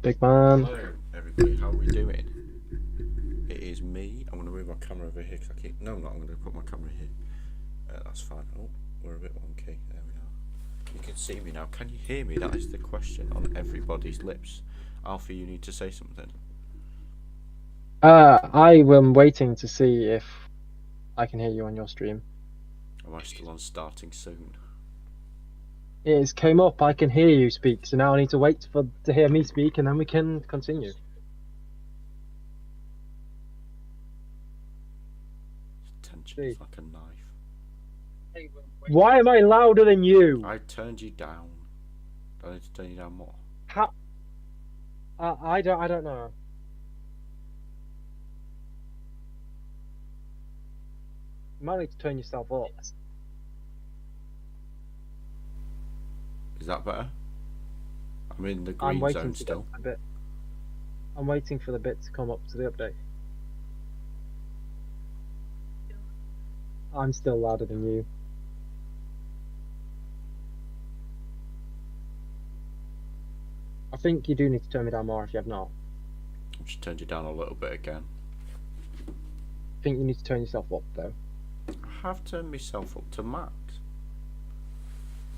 Big man. Hello, everybody. How are we doing? It is me. I'm going to move my camera over here because I keep. No, I'm not. I'm going to put my camera here. That's fine. Oh, we're a bit wonky. There we are. You can see me now. Can you hear me? That is the question on everybody's lips. Alfie, you need to say something. I am waiting to see if I can hear you on your stream. Am I still on starting soon? It has came up. I can hear you speak. So now I need to wait to hear me speak, and then we can continue. Tension is like a knife. Why am I louder than you? I turned you down. Do I need to turn you down more? How? I don't know. You might need to turn yourself up. Is that better? I'm in the I'm green waiting zone to still. get the bit. I'm waiting for the bit to come up to the update. I'm still louder than you. I think you do need to turn me down more if you have not. I've just turned you down a little bit again. I think you need to turn yourself up though. I have turned myself up to max.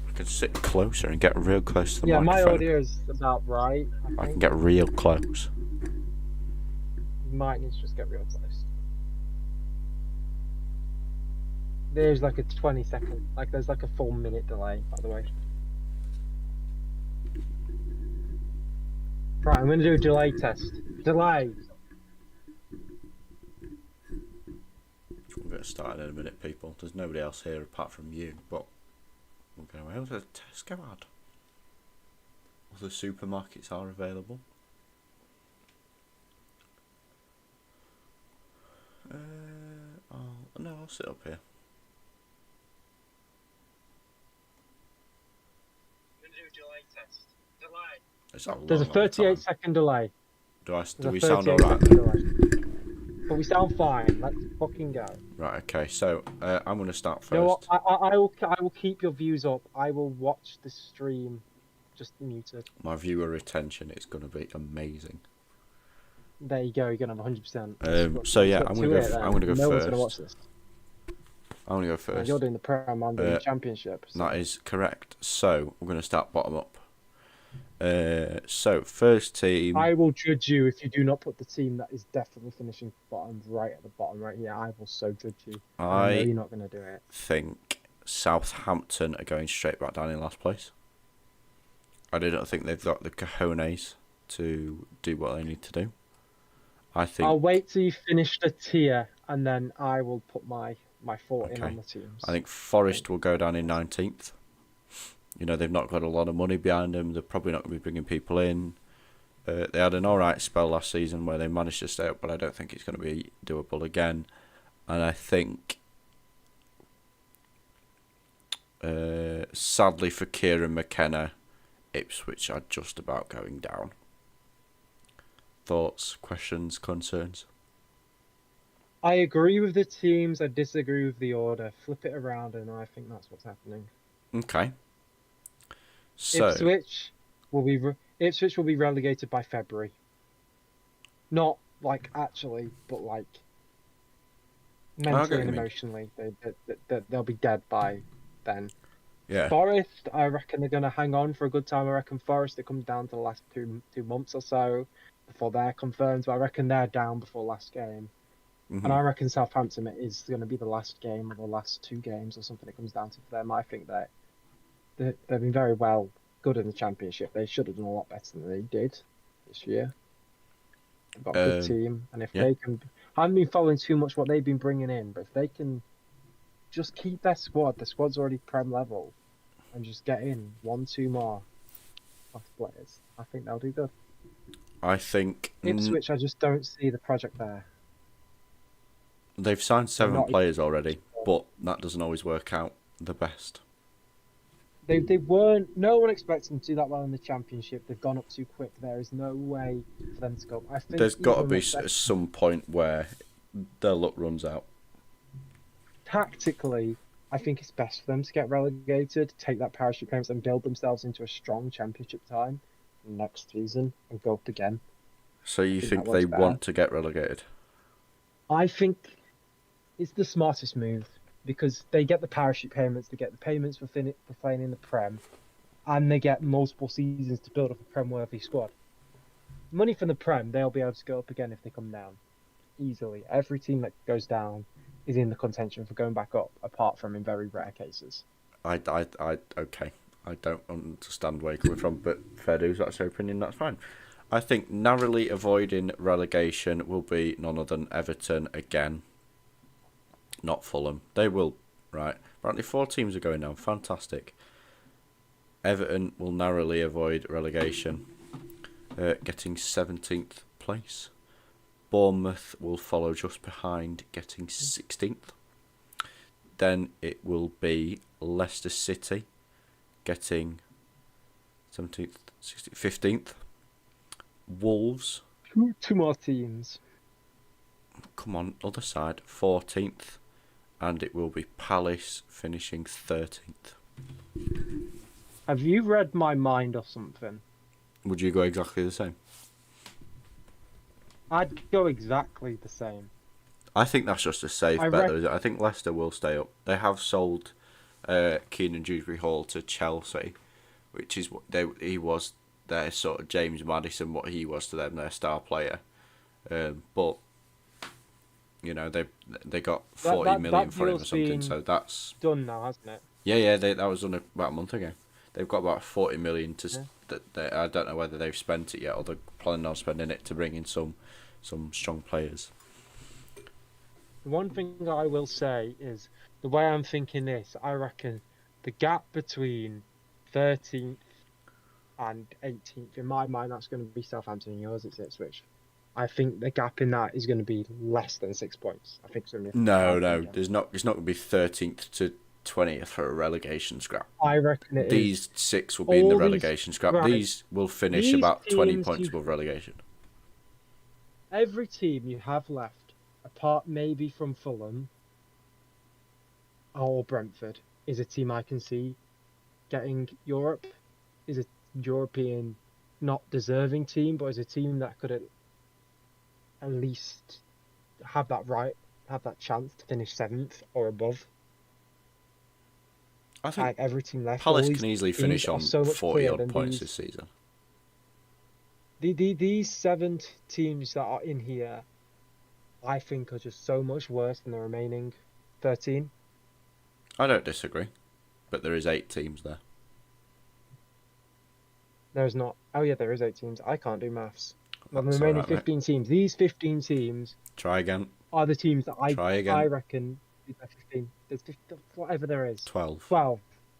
I can sit closer and get real close to the microphone. Yeah, my audio is about right. I can get real close. You might need to just get real close. There's like a 20-second, there's like a full minute delay, by the way. Right, I'm going to do a delay test. Delay! We'll get started in a minute, people. There's nobody else here apart from you, but we're going away with a Tesco ad. Other supermarkets are available. I'll sit up here. I'm going to do a delay test. Delay. There's a 38-second delay. Do we sound alright? But we sound fine. Let's fucking go. Right, okay, so I'm going to start first. You know what? I will keep your views up. I will watch the stream just muted. My viewer retention is going to be amazing. There you go. You're going to have 100%. So yeah, I'm going to go no first. One's going to watch this. I'm going to go first. You're doing the Prem, I'm doing the Championship. So. That is correct. So we're going to start bottom up. So first team. I will judge you if you do not put the team that is definitely finishing bottom right at the bottom right here. I will so judge you. I know you're not going to do it. Think Southampton are going straight back down in last place. I don't think they've got the cojones to do what they need to do. I'll wait till you finish the tier and then I will put my thought in on the teams. I think Forest will go down in 19th. You know, they've not got a lot of money behind them. They're probably not going to be bringing people in. They had an alright spell last season where they managed to stay up, but I don't think it's going to be doable again. And I think, sadly for Kieran McKenna, Ipswich are just about going down. Thoughts, questions, concerns? I agree with the teams. I disagree with the order. Flip it around, and I think that's what's happening. Okay. So Ipswich will be relegated by February. Not like actually, but like mentally and emotionally, they'll be dead by then. Yeah. Forest, I reckon they're going to hang on for a good time. I reckon Forest, it comes down to the last two months or so before they're confirmed. But I reckon they're down before last game. Mm-hmm. And I reckon Southampton is going to be the last game of the last two games or something. It comes down to for them. I think that they've been very good in the Championship. They should have done a lot better than they did this year. They've got a good team, and if they can, I haven't been following too much what they've been bringing in, but if they can just keep their squad, the squad's already Prem level, and just get in 1-2 more players, I think they'll do good. I think Ipswich, I just don't see the project there. They've signed 7 players already, but that doesn't always work out the best. They weren't. No one expected them to do that well in the Championship. They've gone up too quick. There is no way for them to go. I think there's got to be some point where their luck runs out. Tactically, I think it's best for them to get relegated, take that parachute payments, and build themselves into a strong Championship time. next season and go up again. So you think that they works better. want to get relegated? I think it's the smartest move because they get the parachute payments, they get the payments for playing in the Prem, and they get multiple seasons to build up a Prem-worthy squad. Money from the Prem, they'll be able to go up again if they come down easily. Every team that goes down is in the contention for going back up, apart from in very rare cases. Okay. I don't understand where you're coming from, but fair dues, that's your opinion, that's fine. I think narrowly avoiding relegation will be none other than Everton again, not Fulham. They will, right? Apparently 4 teams are going down, fantastic. Everton will narrowly avoid relegation, getting 17th place. Bournemouth will follow just behind, getting 16th. Then it will be Leicester City, getting 17th, 16th, 15th. Wolves. Two more teams. Come on, other side, 14th. And it will be Palace finishing 13th. Have you read my mind or something? Would you go exactly the same? I'd go exactly the same. I think that's just a safe bet. I think Leicester will stay up. They have sold Keenan Dewsbury Hall to Chelsea, which is what he was their sort of James Maddison, what he was to them, their star player. But you know they got 40 million for him or something. So that's done now, hasn't it? Yeah. That was done about a month ago. They've got about 40 million to. I don't know whether they've spent it yet or they're planning on spending it to bring in some strong players. One thing I will say is the way I'm thinking this, I reckon the gap between 13th and 18th, in my mind, that's going to be Southampton and yours, it's Ipswich. I think the gap in that is going to be less than 6 points. I think it's going to be No. It's not going to be 13th to 20th for a relegation scrap. I reckon it These 6 will be in the relegation scrap. Right. These will finish about 20 points above relegation. Every team you have left, apart maybe from Fulham or Brentford, is a team I can see getting Europe, is a European not deserving team, but is a team that could at least have that chance to finish 7th or above. I think every team left. Palace can easily finish on 40 odd points this season. These 7 teams that are in here, I think, are just so much worse than the remaining 13. I don't disagree, but there is 8 teams there. There's not. Oh yeah, there is 8 teams. I can't do maths. Well, the remaining 15 teams. These 15 teams. Try again. Are the teams that I reckon. 15. There's 15, whatever there is. 12.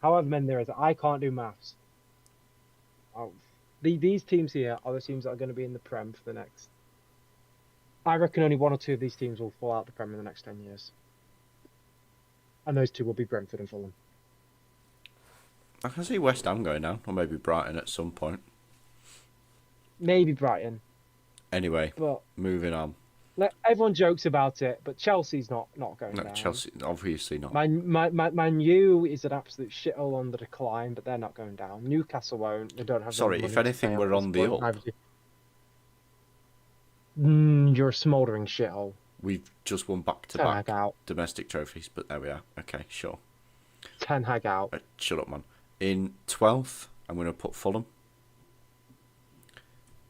However many there is. I can't do maths. These teams here are the teams that are going to be in the Prem for the next. I reckon only 1 or 2 of these teams will fall out the Prem in the next 10 years. And those 2 will be Brentford and Fulham. I can see West Ham going down, or maybe Brighton at some point. Maybe Brighton. Anyway, but moving on. Everyone jokes about it, but Chelsea's not going down. Chelsea, obviously not. Man U is an absolute shithole on the decline, but they're not going down. Newcastle won't. They don't have. Sorry, if anything, we're on the up. You're a smouldering shithole. We've just won back-to-back domestic trophies, but there we are. Okay, sure. Ten Hag out. Shut up, man. In 12th, I'm going to put Fulham.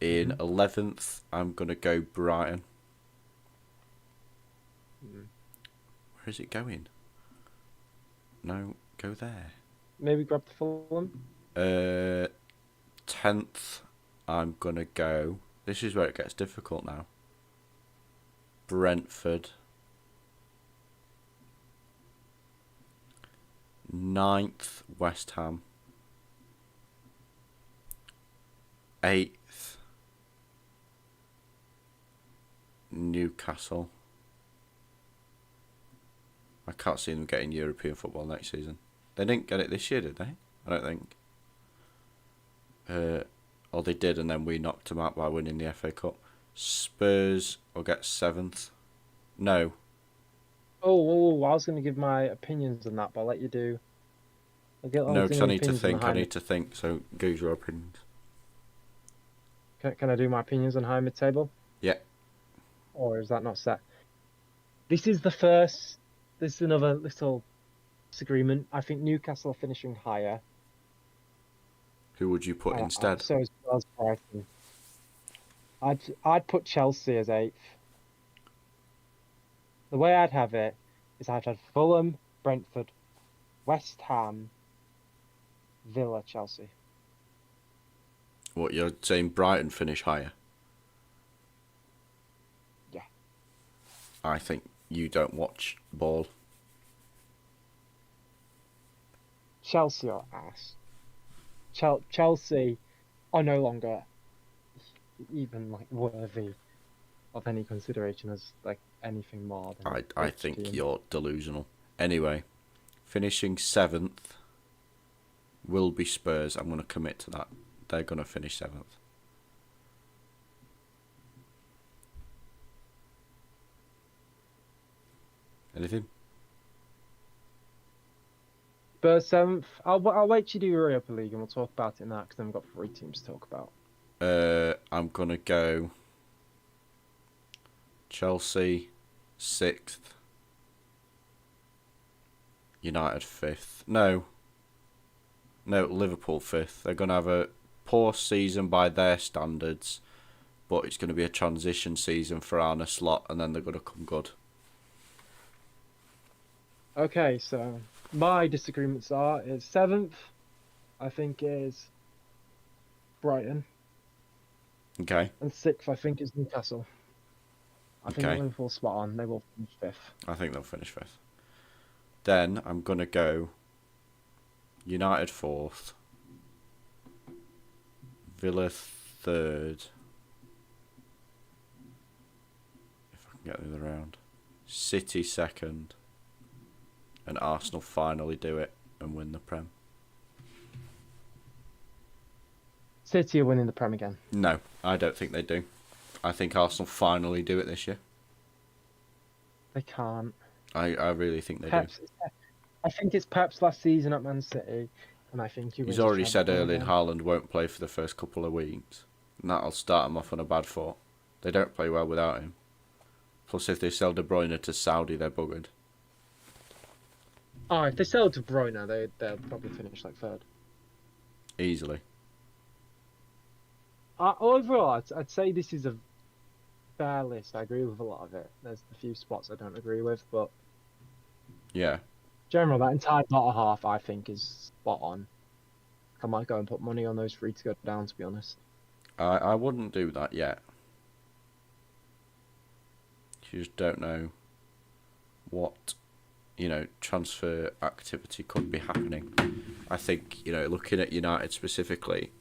In 11th, I'm going to go Brighton. Where is it going? No, go there. Maybe grab the Fulham. 10th, I'm going to go... This is where it gets difficult now. Brentford. 9th, West Ham. 8th, Newcastle. I can't see them getting European football next season. They didn't get it this year, did they? I don't think. Or they did, and then we knocked them out by winning the FA Cup. Spurs will get 7th. No. Oh, I was going to give my opinions on that, but I'll let you do. No, because I need to think. So, give your opinions. Can I do my opinions on high mid-table? Yeah. Or is that not set? This is the first. This is another little disagreement. I think Newcastle are finishing higher. Who would you put instead? So is Brighton. I'd put Chelsea as 8th. The way I'd have it is I'd have Fulham, Brentford, West Ham, Villa, Chelsea. What, you're saying Brighton finish higher? Yeah. I think you don't watch ball. Chelsea are ass. Chelsea are no longer even like worthy of any consideration as like anything more than. I think you're delusional. Anyway, finishing 7th will be Spurs. I'm going to commit to that. They're going to finish 7th. Anything? Spurs 7th. I'll wait till you do Europa League and we'll talk about it now because then we've got 3 teams to talk about. I'm going to go Chelsea 6th. United 5th. No, Liverpool 5th. They're going to have a poor season by their standards, but it's going to be a transition season for Arne Slot, and then they're going to come good. Okay, so my disagreements is 7th, I think, is Brighton. Okay. And 6th, I think, is Newcastle. I think Okay. Liverpool spot on. They will finish 5th. I think they'll finish 5th. Then I'm going to go United 4th, Villa 3rd, if I can get the other round, City 2nd, and Arsenal finally do it and win the Prem. City are winning the Prem again. No, I don't think they do. I think Arsenal finally do it this year. They can't. I really think they Pep's, I think it's Pep's last season at Man City, and I think do. He's already said Erling Haaland won't play for the first couple of weeks, and that'll start him off on a bad foot. They don't play well without him. Plus, if they sell De Bruyne to Saudi, they're buggered. Oh, if they sell De Bruyne, they'll probably finish like 3rd. Easily. Overall, I'd say this is a fair list. I agree with a lot of it. There's a few spots I don't agree with, but Yeah. general, that entire bottom half, I think, is spot on. I might go and put money on those 3 to go down, to be honest. I wouldn't do that yet. You just don't know what, transfer activity could be happening. I think, looking at United specifically,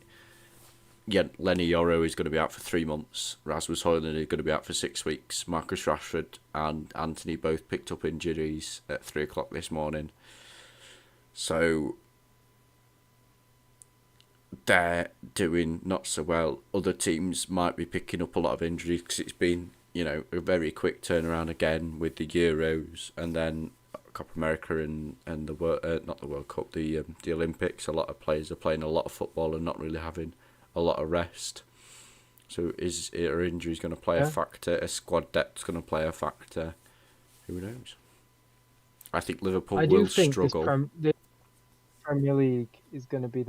yeah, Lenny Yoro is going to be out for 3 months. Rasmus Højlund is going to be out for 6 weeks. Marcus Rashford and Anthony both picked up injuries at 3 o'clock this morning. So they're doing not so well. Other teams might be picking up a lot of injuries because it's been, a very quick turnaround again with the Euros and then Copa America and the not the World Cup, the Olympics. A lot of players are playing a lot of football and not really having a lot of rest. So are injuries going to play a factor? A squad depth's going to play a factor? Who knows? I think Liverpool will struggle. The Premier League is going to be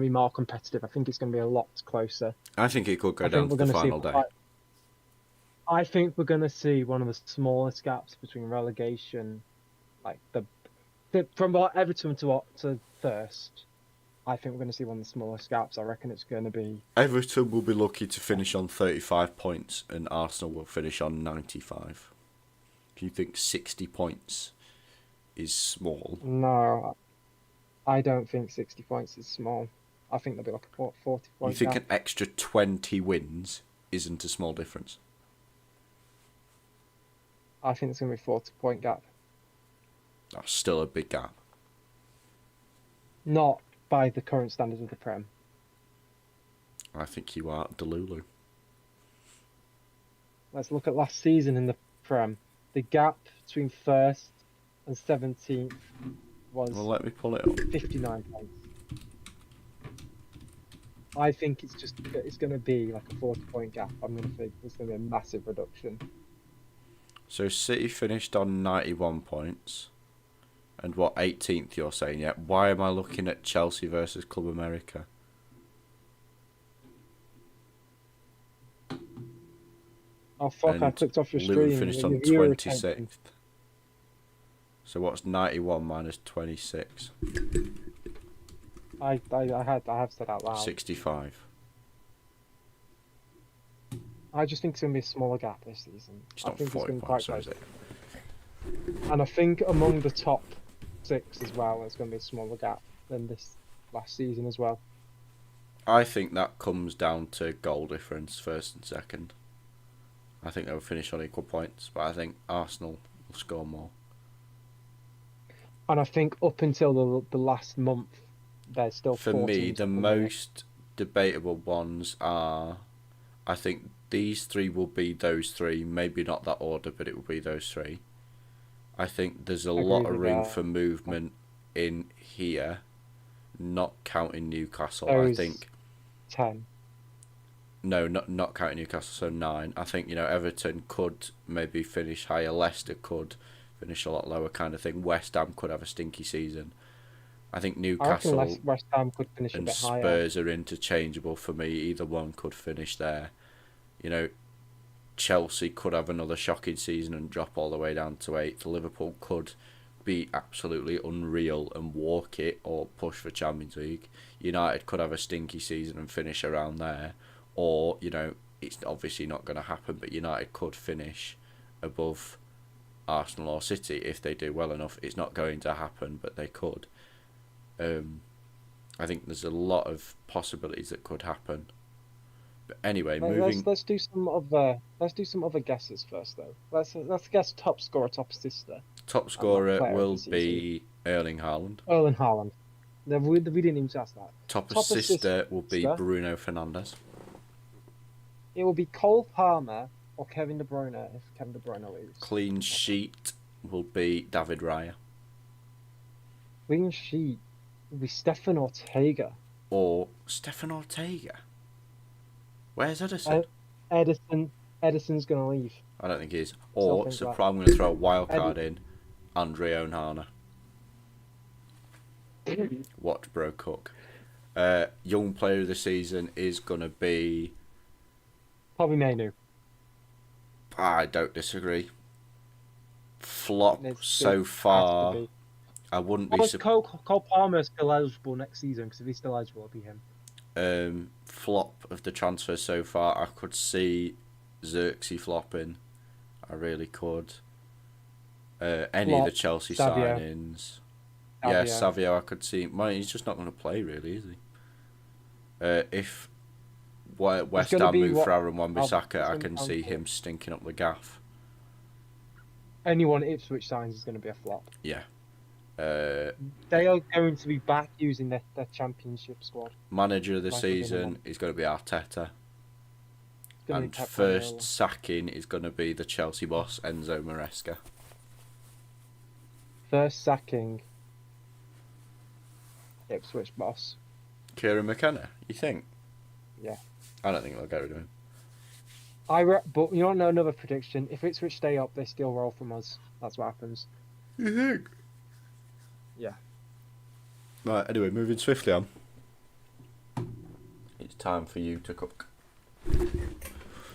more competitive. I think it's going to be a lot closer. I think it could go down to the final day. I think we're going to see one of the smallest gaps between relegation, like from Everton to first. I think we're going to see one of the smallest gaps. I reckon it's going to be... Everton will be lucky to finish on 35 points and Arsenal will finish on 95. Do you think 60 points is small? No, I don't think 60 points is small. I think there'll be like a 40 points. You think an extra 20 wins isn't a small difference? I think it's going to be a 40-point gap. That's still a big gap. Not by the current standards of the Prem. I think you are Delulu. Let's look at last season in the Prem. The gap between 1st and 17th was... Well, let me pull it up. 59 points. I think it's going to be like a 40-point gap. I'm going to think there's going to be a massive reduction. So City finished on 91 points. And what, 18th you're saying? Yeah. Why am I looking at Chelsea versus Club America? Oh fuck! I And clicked off your Luton stream. finished on Your viewer 26th. attention. So what's 91 minus 26? I have said out loud. 65. I just think it's going to be a smaller gap this season. It's I not think 40 it's going to be points, quite so is close. it? And I think among the top 6 as well, it's going to be a smaller gap than this last season as well. I think that comes down to goal difference, first and second. I think they'll finish on equal points, but I think Arsenal will score more. And I think up until the last month, there's still For 4 me, teams the up in most debatable ones are, I think these 3 will be those 3. Maybe not that order, but it will be those 3. I think there's a Agree lot of with room that. for movement in here, not counting Newcastle. Those I think 10. no, not counting Newcastle, so 9. I think, Everton could maybe finish higher, Leicester could finish a lot lower kind of thing. West Ham could have a stinky season. I think I reckon Newcastle West Ham could finish a and bit higher. Spurs are interchangeable for me. Either one could finish there. Chelsea could have another shocking season and drop all the way down to 8th. Liverpool could be absolutely unreal and walk it or push for Champions League. United could have a stinky season and finish around there. Or, it's obviously not going to happen, but United could finish above Arsenal or City if they do well enough. It's not going to happen, but they could. I think there's a lot of possibilities that could happen. But anyway, Let's do some other guesses first though. Let's guess top scorer, top assist. Top scorer player of will the season. be Erling Haaland. Erling Haaland. No, we didn't even ask that. Top Top assister will be assister. Bruno Fernandes. It will be Cole Palmer or Kevin De Bruyne if Kevin De Bruyne leaves. Clean sheet will be David Raya. Clean sheet will be Stefan Ortega. Or Stefan Ortega. Where's Edison? Edison's gonna leave. I don't think he is. Still Or, think that. I'm going to throw a wild card in. Andre Onana. Watch bro cook. Young player of the season is going to be... Probably Mainu. I don't disagree. Flop It's so has to far. be. I wouldn't be Cole Palmer still eligible next season? Because if he's still eligible, it'll be him. Flop of the transfer so far. I could see Xerxes flopping. I really could. Any Flop, of the Chelsea Savio. signings. Yeah, Savio, I could see. Well, he's just not going to play, really, is he? If West gonna Ham be move what- for Aaron Wan-Bissaka, it's I gonna can be see Aaron him stinking up the gaff. Anyone Ipswich signs is going to be a flop. Yeah. They are going to be back using their championship squad. Manager of the Like season anyone. is going to be Arteta. It's gonna be And Pep first Guardiola. sacking is going to be the Chelsea boss, Enzo Maresca. First sacking. Ipswich boss. Kieran McKenna, you think? Yeah. I don't think they'll get rid of him. But you want to know another prediction? If Ipswich stay up, they still roll from us. That's what happens. You think? Yeah. Right, anyway, moving swiftly on. It's time for you to cook.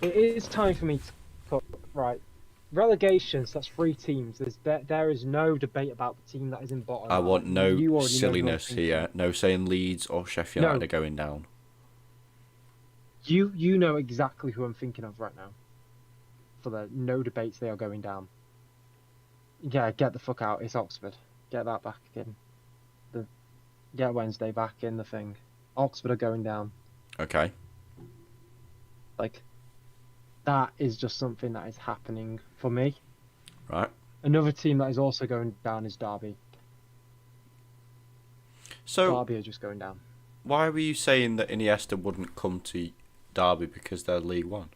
It is time for me to cook. Right. Relegations, that's 3 teams. There is no debate about the team that is in bottom. I want no You already know who I'm silliness thinking. here. No saying Leeds or Sheffield No. United are going down. You know exactly who I'm thinking of right now. For the no debates, they are going down. Yeah, get the fuck out. It's Oxford. Get that back in. Get Wednesday back in the thing. Oxford are going down. Okay. Like, that is just something that is happening for me. Right. Another team that is also going down is Derby. So, Derby are just going down. why were you saying that Iniesta wouldn't come to Derby because they're League One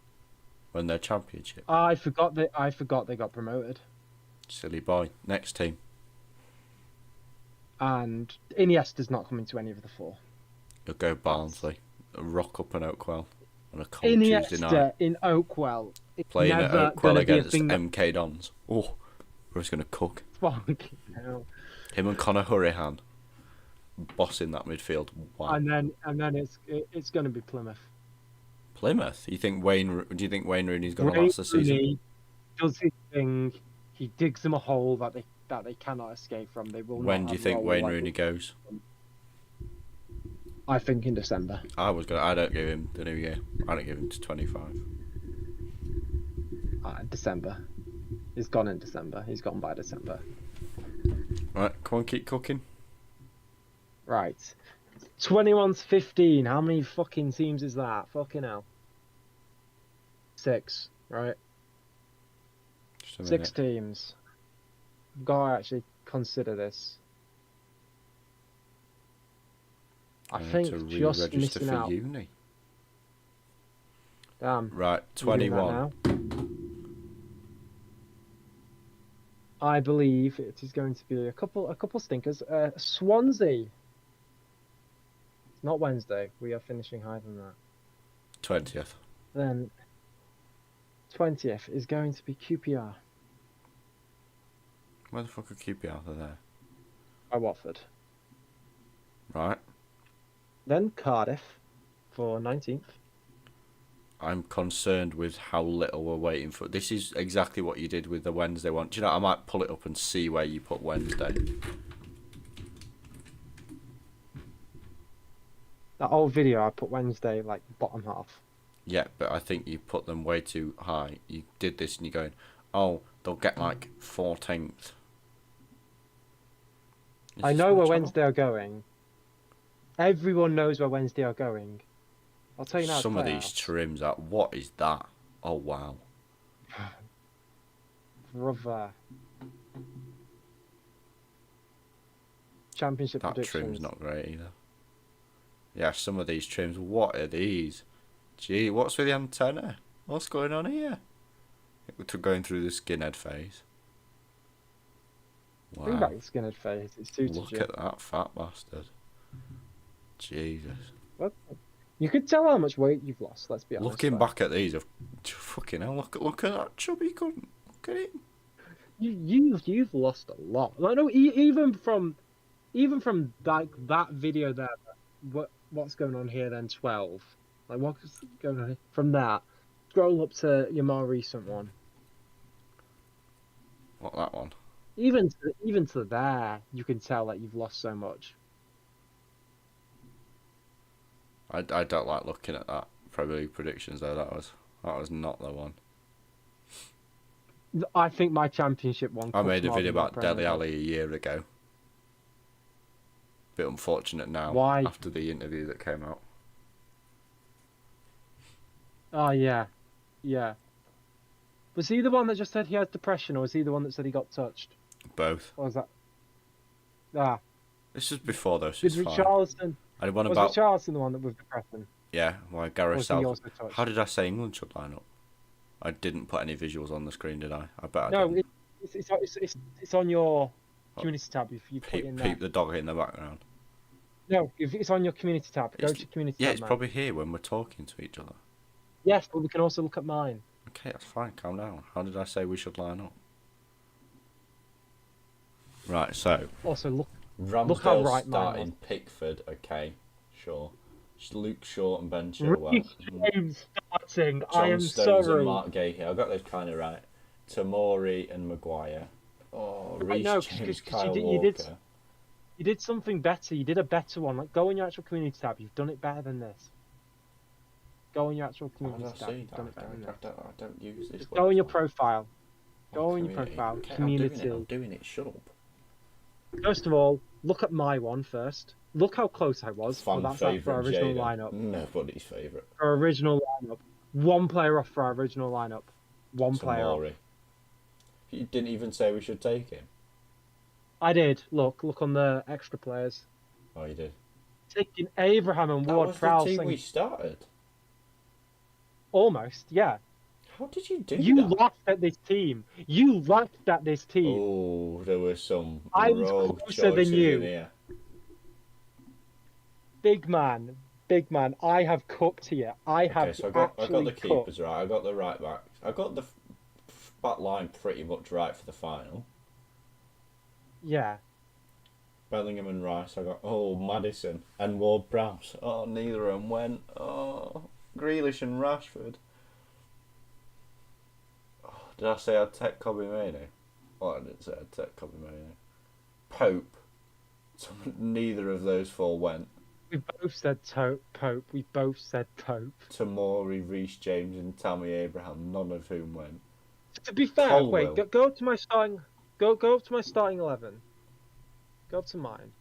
when they're Championship? I forgot they got promoted. Silly boy. Next team. And Iniesta's not coming to any of the 4. You'll go Barnsley. rock up an Oakwell on a cold Tuesday night. Iniesta in Oakwell. It's Playing at never Oakwell going to be a against thing that... MK Dons. Oh, we're just going to cook. Fucking hell. Him and Conor Hurrihan bossing that midfield. Wow. And then it's going to be Plymouth. Plymouth? Do you think Wayne Rooney's going to last the season? Rooney does his thing. He digs them a hole that they cannot escape from. They will. When do you think Wayne Rooney goes? I think in December. I don't give him the new year. I don't give him to 25. December. He's gone in December. He's gone by December. Right, come on, keep cooking. Right. 21's 15. How many fucking teams is that? Fucking hell. 6, right? 6 teams. Gotta actually consider this. I think to just re-register missing for out. uni. Damn. Right, You doing that 21. now? I believe it is going to be a couple stinkers. Swansea. It's not Wednesday. We are finishing higher than that. 20th. Then 20th is going to be QPR Where the fuck are QPR? They're there. by Watford. Right. Then Cardiff for 19th. I'm concerned with how little we're waiting for. This is exactly what you did with the Wednesday one. Do you know, I might pull it up and see where you put Wednesday. That old video I put Wednesday like bottom half. Yeah, but I think you put them way too high. You did this and you're going, oh, they'll get like 14th. I know where Wednesday are going. Everyone knows where Wednesday are going. I'll tell you now. Some of these trims are. What is that? Oh wow. Brother. Championship That predictions. trim's not great either. Yeah, some of these trims. What are these? Gee, what's with the antenna? What's going on here? We're going through the skinhead phase. Bring Wow. back the skinhead phase. It's suited Look you. at that fat bastard. Jesus. What? You could tell how much weight you've lost. Let's be honest. Looking back at these, fucking hell! Look at that chubby cunt. Look at him. You've lost a lot. Like, no, even from like that video there. What's going on here? Then 12. Like what's going on here? From that? Scroll up to your more recent one. What, that one? Even to there, you can tell that you've lost so much. I don't like looking at that Premier League predictions though. That was not the one. I think my championship one. I made a cooks video more about than Dele Premier League. Alli a year ago. Bit unfortunate now. Why? After the interview that came out. Oh yeah. Was he the one that just said he had depression, or was he the one that said he got touched? Both. Or was that? Ah, This was before though, so did it's fine. Richarlison? I did one Was about Richarlison the one that was depressing? yeah, why Or Gareth was he South. also touched? How did I say England should line up? I didn't put any visuals on the screen, did I? I bet I No, didn't. it's on your community tab. If you put it in there. Peep the dog in the background. No, if it's on your community tab. Go It's- to community Yeah, tab. it's man. probably here when we're talking to each other. Yes, but we can also look at mine. Okay, that's fine. Calm down. How did I say we should line up? Right, so Also, look. Ramsdale how right mine starting Pickford. Okay, sure. Luke Shaw and Ben Chilwell. Reece James starting. I John am Stones sorry. and Mark Gay here. I got those kind of right. Tamori and Maguire. Oh, Reece no, James, 'cause Kyle you Walker. did- You did something better. You did a better one. Like, go on your actual community tab. You've done it better than this. Go on your actual How do community I tab. see You've that? done it better than this. I don't use this. Just go on your website. profile. My Go on your community. profile. Okay, Community. I'm doing it. Shut up. First of all, look at my one first. Look how close I was. Fan Well, that's like for our favourite original Jada. lineup. Nobody's favourite. For our original lineup. One player off for our original lineup. One player off. Tamori. You didn't even say we should take him. I did. Look on the extra players. Oh, you did. Taking Abraham and That Ward was Prowse. the team we started. Almost, yeah. How did you do You that? laughed at this team. You laughed at this team. Oh, there were some I was rogue closer than choices you. in here. Big man. big man. I have cooked here. I have Okay, so I got actually the cooked. keepers right. I got the right backs. I got the back line pretty much right for the final. Yeah. Bellingham and Rice. I got Maddison and Ward-Prowse. Oh, neither of them went. Oh, Grealish and Rashford. Oh, did I say I'd take Kobe Mainoo? Oh, I didn't say I'd take Kobe Mainoo. Pope. So neither of those four went. We both said Pope. We both said Pope. Tamori, Reece James, and Tammy Abraham. None of whom went. To be fair, Colwell. wait. Go up to my starting. Go up to my starting 11. Go up to mine.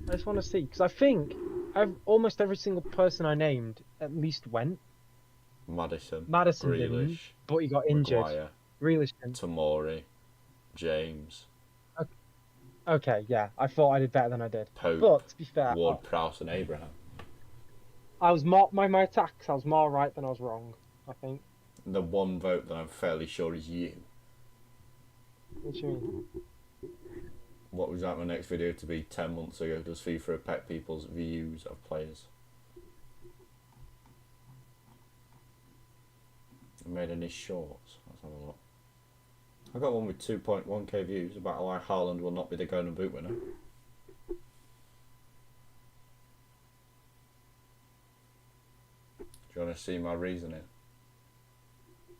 I just want to see because I think almost every single person I named at least went. Madison Madison Grealish, didn't, but he got injured. Maguire, Grealish didn't. Tamori, James. Okay, yeah. I thought I did better than I did. Pope, But to be fair, Ward-Prowse, and Abraham. I was more my attacks. I was more right than I was wrong. I think. The one vote that I'm fairly sure is you. What do you mean? What was that my next video to be 10 months ago? Does FIFA affect people's views of players? I made any shorts. Let's have a look. I got one with 2.1k views about why Haaland will not be the Golden Boot winner. Do you want to see my reasoning?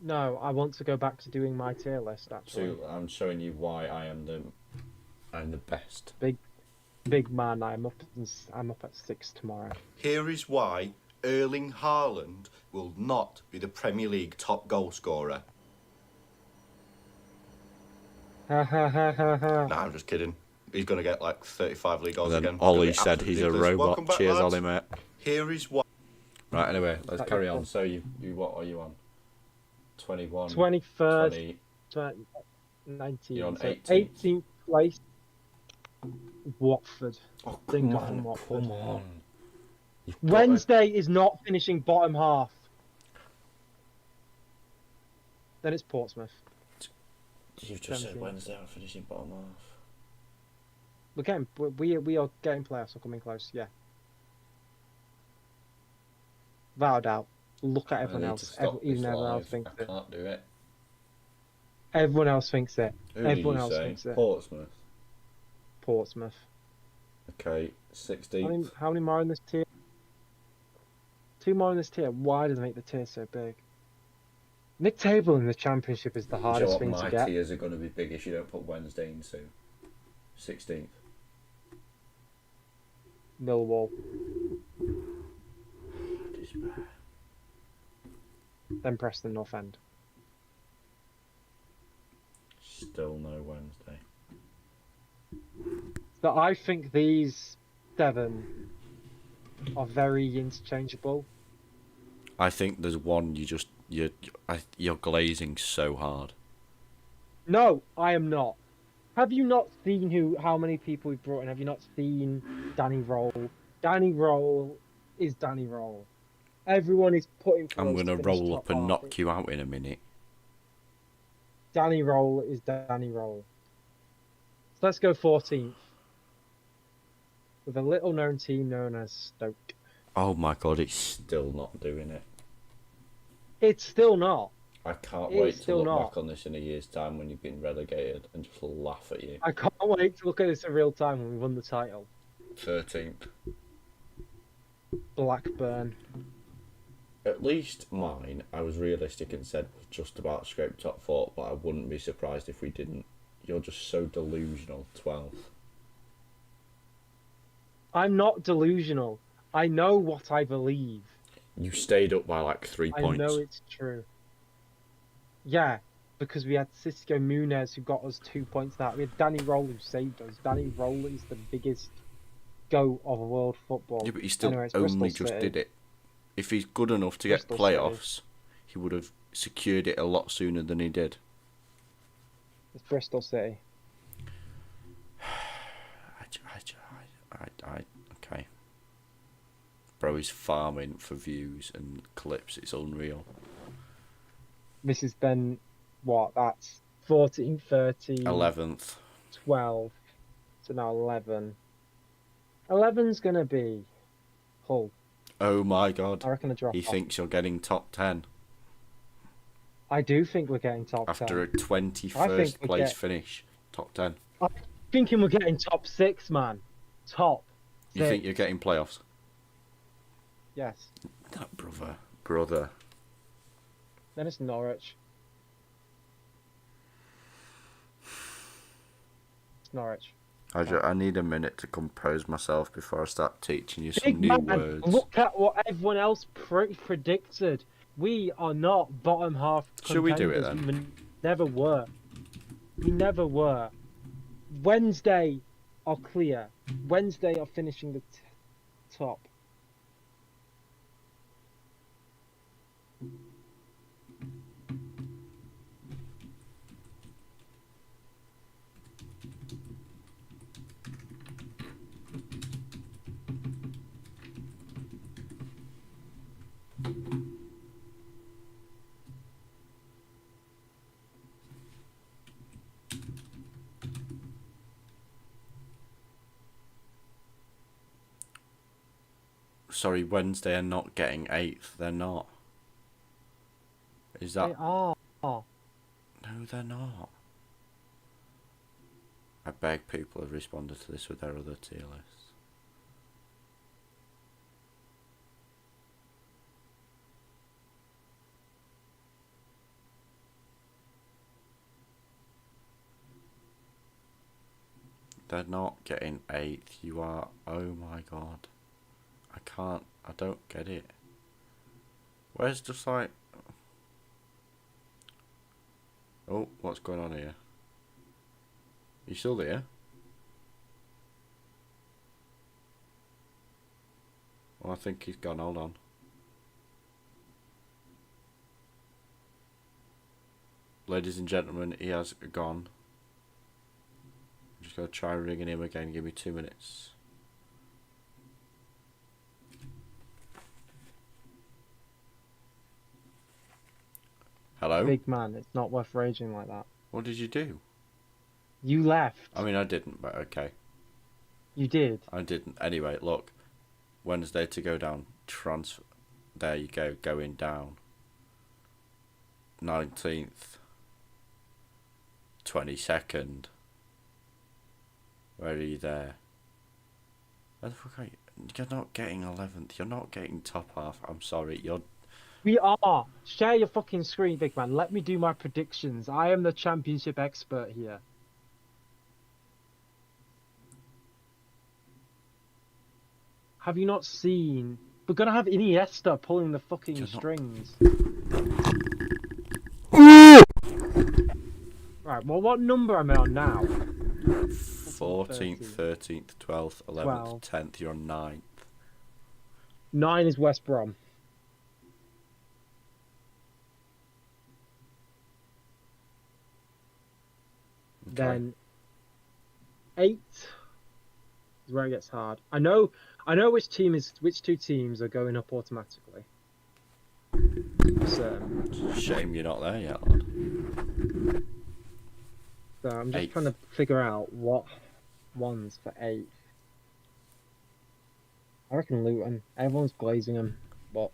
No, I want to go back to doing my tier list. Actually, I'm showing you why I'm the best. Big man. I'm up at 6 tomorrow. Here is why Erling Haaland will not be the Premier League top goal scorer. Ha ha ha ha ha. Nah, I'm just kidding. He's going to get like 35 league goals again. Ollie said he's a robot. Back, Cheers, lads. Ollie, mate. Here is why. Right, anyway, let's carry on. Cool. So you what are you on? 21. 23rd. 20. 19. You're on So 18th. 18th place. Watford. Oh, Think come of on, Watford. come on. You've got Wednesday is not finishing bottom half. Then it's Portsmouth. You've just said 17th. Wednesday I'm finishing bottom half. We are getting playoffs are coming close. Yeah. Without a doubt. Look at everyone else. Even everyone else thinks I it. can't do it. Everyone else thinks it. Who Everyone did you else say? thinks it. Portsmouth. Portsmouth. Okay, 16th. How many more in this tier? 2 more in this tier. Why does it make the tier so big? Mid-table in the championship is the Do you know hardest what thing my to get. tiers are going to be big if you don't put Wednesday into 16th. Millwall. Despair. Then Preston North End. Still no Wednesday. So I think these 7 are very interchangeable. I think there's one you're glazing so hard. No, I am not. Have you not seen how many people we've brought in? Have you not seen Danny Roll? Danny Roll is Danny Roll. Everyone is putting. I'm gonna roll up and knock you out in a minute. Danny Roll is Danny Roll. So let's go 14th. With a little known team known as Stoke. Oh my god, it's Still not doing it. It's still not. I can't It's wait to still look not. back on this in a year's time when you've been relegated and just laugh at you. I can't wait to look at this in real time when we won the title. 13th. Blackburn. At least mine, I was realistic and said was just about scrape top 4, but I wouldn't be surprised if we didn't. You're just so delusional. 12th. I'm not delusional. I know what I believe. You stayed up by like 3 I points. know it's true. Yeah, because we had Cisco Munez who got us 2 points. That we had Danny Roll who saved us. Danny Roll is the biggest goat of world football. Yeah, but he still Anyway, it's only Bristol just City. did it. If he's good enough to get Bristol playoffs, he would have secured it a lot sooner than he did. It's Bristol City. Okay. Bro is farming for views and clips. It's unreal. This is then what? That's 14, 13, 11th. 12. So now 11. 11's gonna be Hull. Oh my God. I reckon a drop He off. thinks you're getting top 10 I do think we're getting top after 10. a 21st I think we place get- finish. Top 10. I'm thinking we're getting top 6, man. Top 6. You think you're getting playoffs? Yes. That brother. Then it's Norwich. It's Norwich. I need a minute to compose myself before I start teaching you some Big new man, words. look at what everyone else predicted. We are not bottom half contenders. Should we do it then? We never were. We never were. Wednesday are clear. Wednesday are finishing the top. Sorry, Wednesday are not getting 8th. They're not. Is that... They are. No, they're not. I beg people have responded to this with their other tier lists. They're not getting 8th. You are... Oh my God. I don't get it. Where's just like... Oh, what's going on here? You still there? Well, I think he's gone. Hold on. Ladies and gentlemen, he has gone. I'm just going to try ringing him again. Give me 2 minutes. Hello? Big man, it's not worth raging like that. What did you do? You left. I mean, I didn't, but okay. You did. I didn't. Anyway, look. Wednesday to go down. Transfer. There you go. Going down. 19th. 22nd. Where are you there? Where the fuck are you? You're not getting 11th. You're not getting top half. I'm sorry. You're... We are. Share your fucking screen, big man. Let me do my predictions. I am the championship expert here. Have you not seen? We're gonna have Iniesta pulling the fucking You're not- strings. Right. Well, what number am I on now? 14th, 13th, 12th, 11th, 10th. You're on 9th. 9 is West Brom. Okay. Then 8 is where it gets hard. I know which two teams are going up automatically. So Shame you're not there yet, lad. I'm just 8th. trying to figure out what ones for 8. I reckon Luton. Everyone's glazing them, but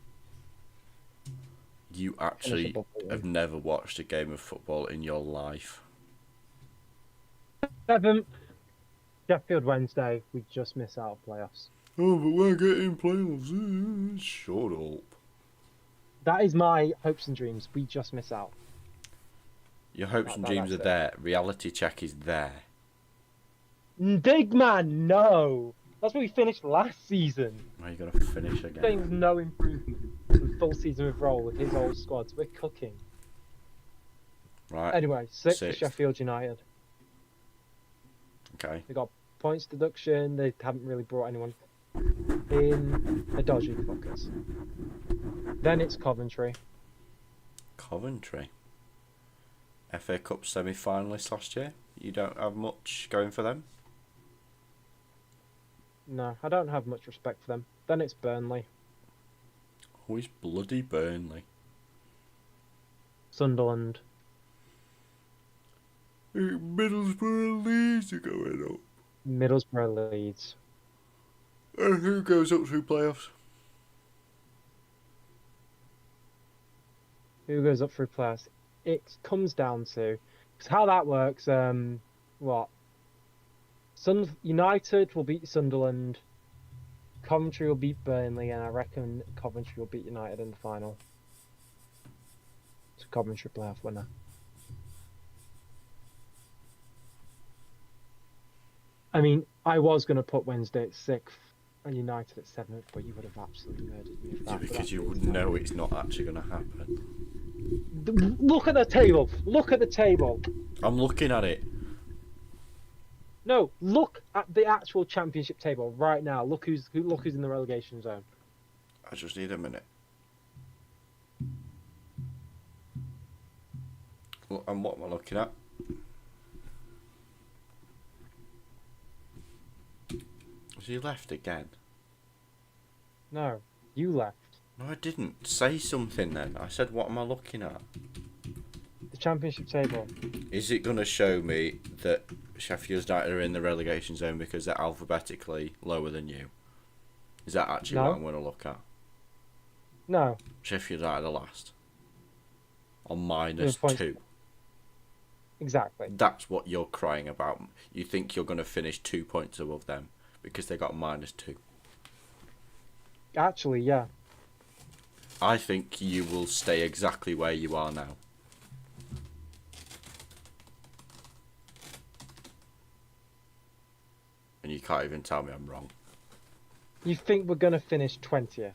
You finish actually above Luton. have never watched a game of football in your life. 7th, Sheffield Wednesday. We just miss out playoffs. Oh, but we're getting playoffs. Shut up. That is my hopes and dreams. We just miss out. Your hopes and That- dreams are that's it. there. Reality check is there. Big man, no. That's where we finished last season. Now you got to finish again. Saying no improvement from full season with Roll with his old squads. We're cooking. Right. Anyway, 6th Sixth. Sheffield United. Okay. They got points deduction. They haven't really brought anyone in. They're dodgy fuckers. Then it's Coventry. Coventry. FA Cup semi-finalists last year. You don't have much going for them. No, I don't have much respect for them. Then it's Burnley. Always bloody Burnley. Sunderland. Middlesbrough Leeds are going up. Middlesbrough Leeds. And who goes up through playoffs? Who goes up through playoffs? It comes down to because how that works. What? United will beat Sunderland. Coventry will beat Burnley, and I reckon Coventry will beat United in the final. It's a Coventry playoff winner. I mean, I was going to put Wednesday at 6th and United at 7th, but you would have absolutely murdered me. Yeah, because you would know it's not actually going to happen. Look at the table. Look at the table. I'm looking at it. No, look at the actual championship table right now. Look who's in the relegation zone. I just need a minute. And what am I looking at? So you left again? No, you left. No, I didn't. Say something then. I said, what am I looking at? The championship table. Is it going to show me that Sheffield United are in the relegation zone because they're alphabetically lower than you? Is that actually what I'm going to look at? No. Sheffield United are last. On -2. Exactly. That's what you're crying about. You think you're going to finish 2 points above them because they got -2. Actually, yeah. I think you will stay exactly where you are now. And you can't even tell me I'm wrong. You think we're going to finish 20th?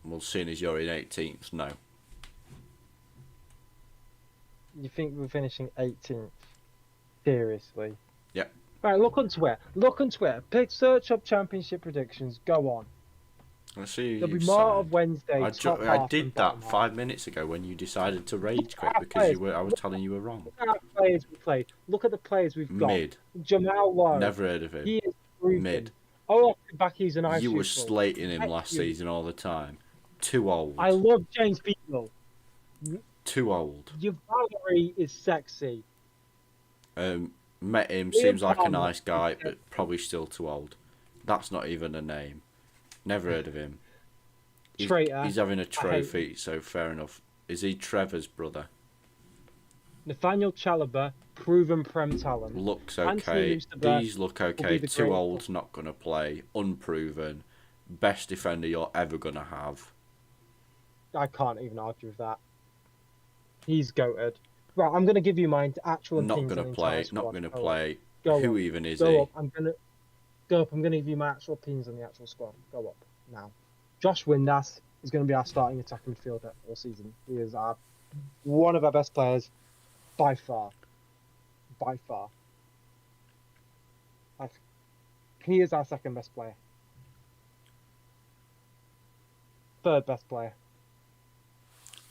Well, seeing as you're in 18th, no. You think we're finishing 18th? Seriously? Yep. Right, look on Twitter. Look on Twitter. Search up championship predictions. Go on. Let's see. There'll be more of Wednesday. I did that 5 minutes ago when you decided to rage quit because I was telling you were wrong. Look at our players we played. Look at the players we've got. Mid. Jamal Lowe. Never heard of him. He is proven. Mid. Oh, back he's an ice. You were slating him last season all the time. Too old. I love James Beadle. Too old. Your Valerie is sexy. Met him, seems like a nice guy, but probably still too old. That's not even a name. Never heard of him. Traitor. He's having a trophy, so fair enough. Is he Trevor's brother? Nathaniel Chalobah, proven Prem talent. Looks okay. These look okay. Too old, not going to play. Unproven. Best defender you're ever going to have. I can't even argue with that. He's goated. Right, I'm going to give you my actual Not opinions. going to play. Not going to play. Go Who up. even is Go he? up. I'm going to give you my actual opinions on the actual squad. Go up now. Josh Windass is going to be our starting attacking midfielder all season. He is one of our best players by far. By far. Like, he is our second best player. Third best player.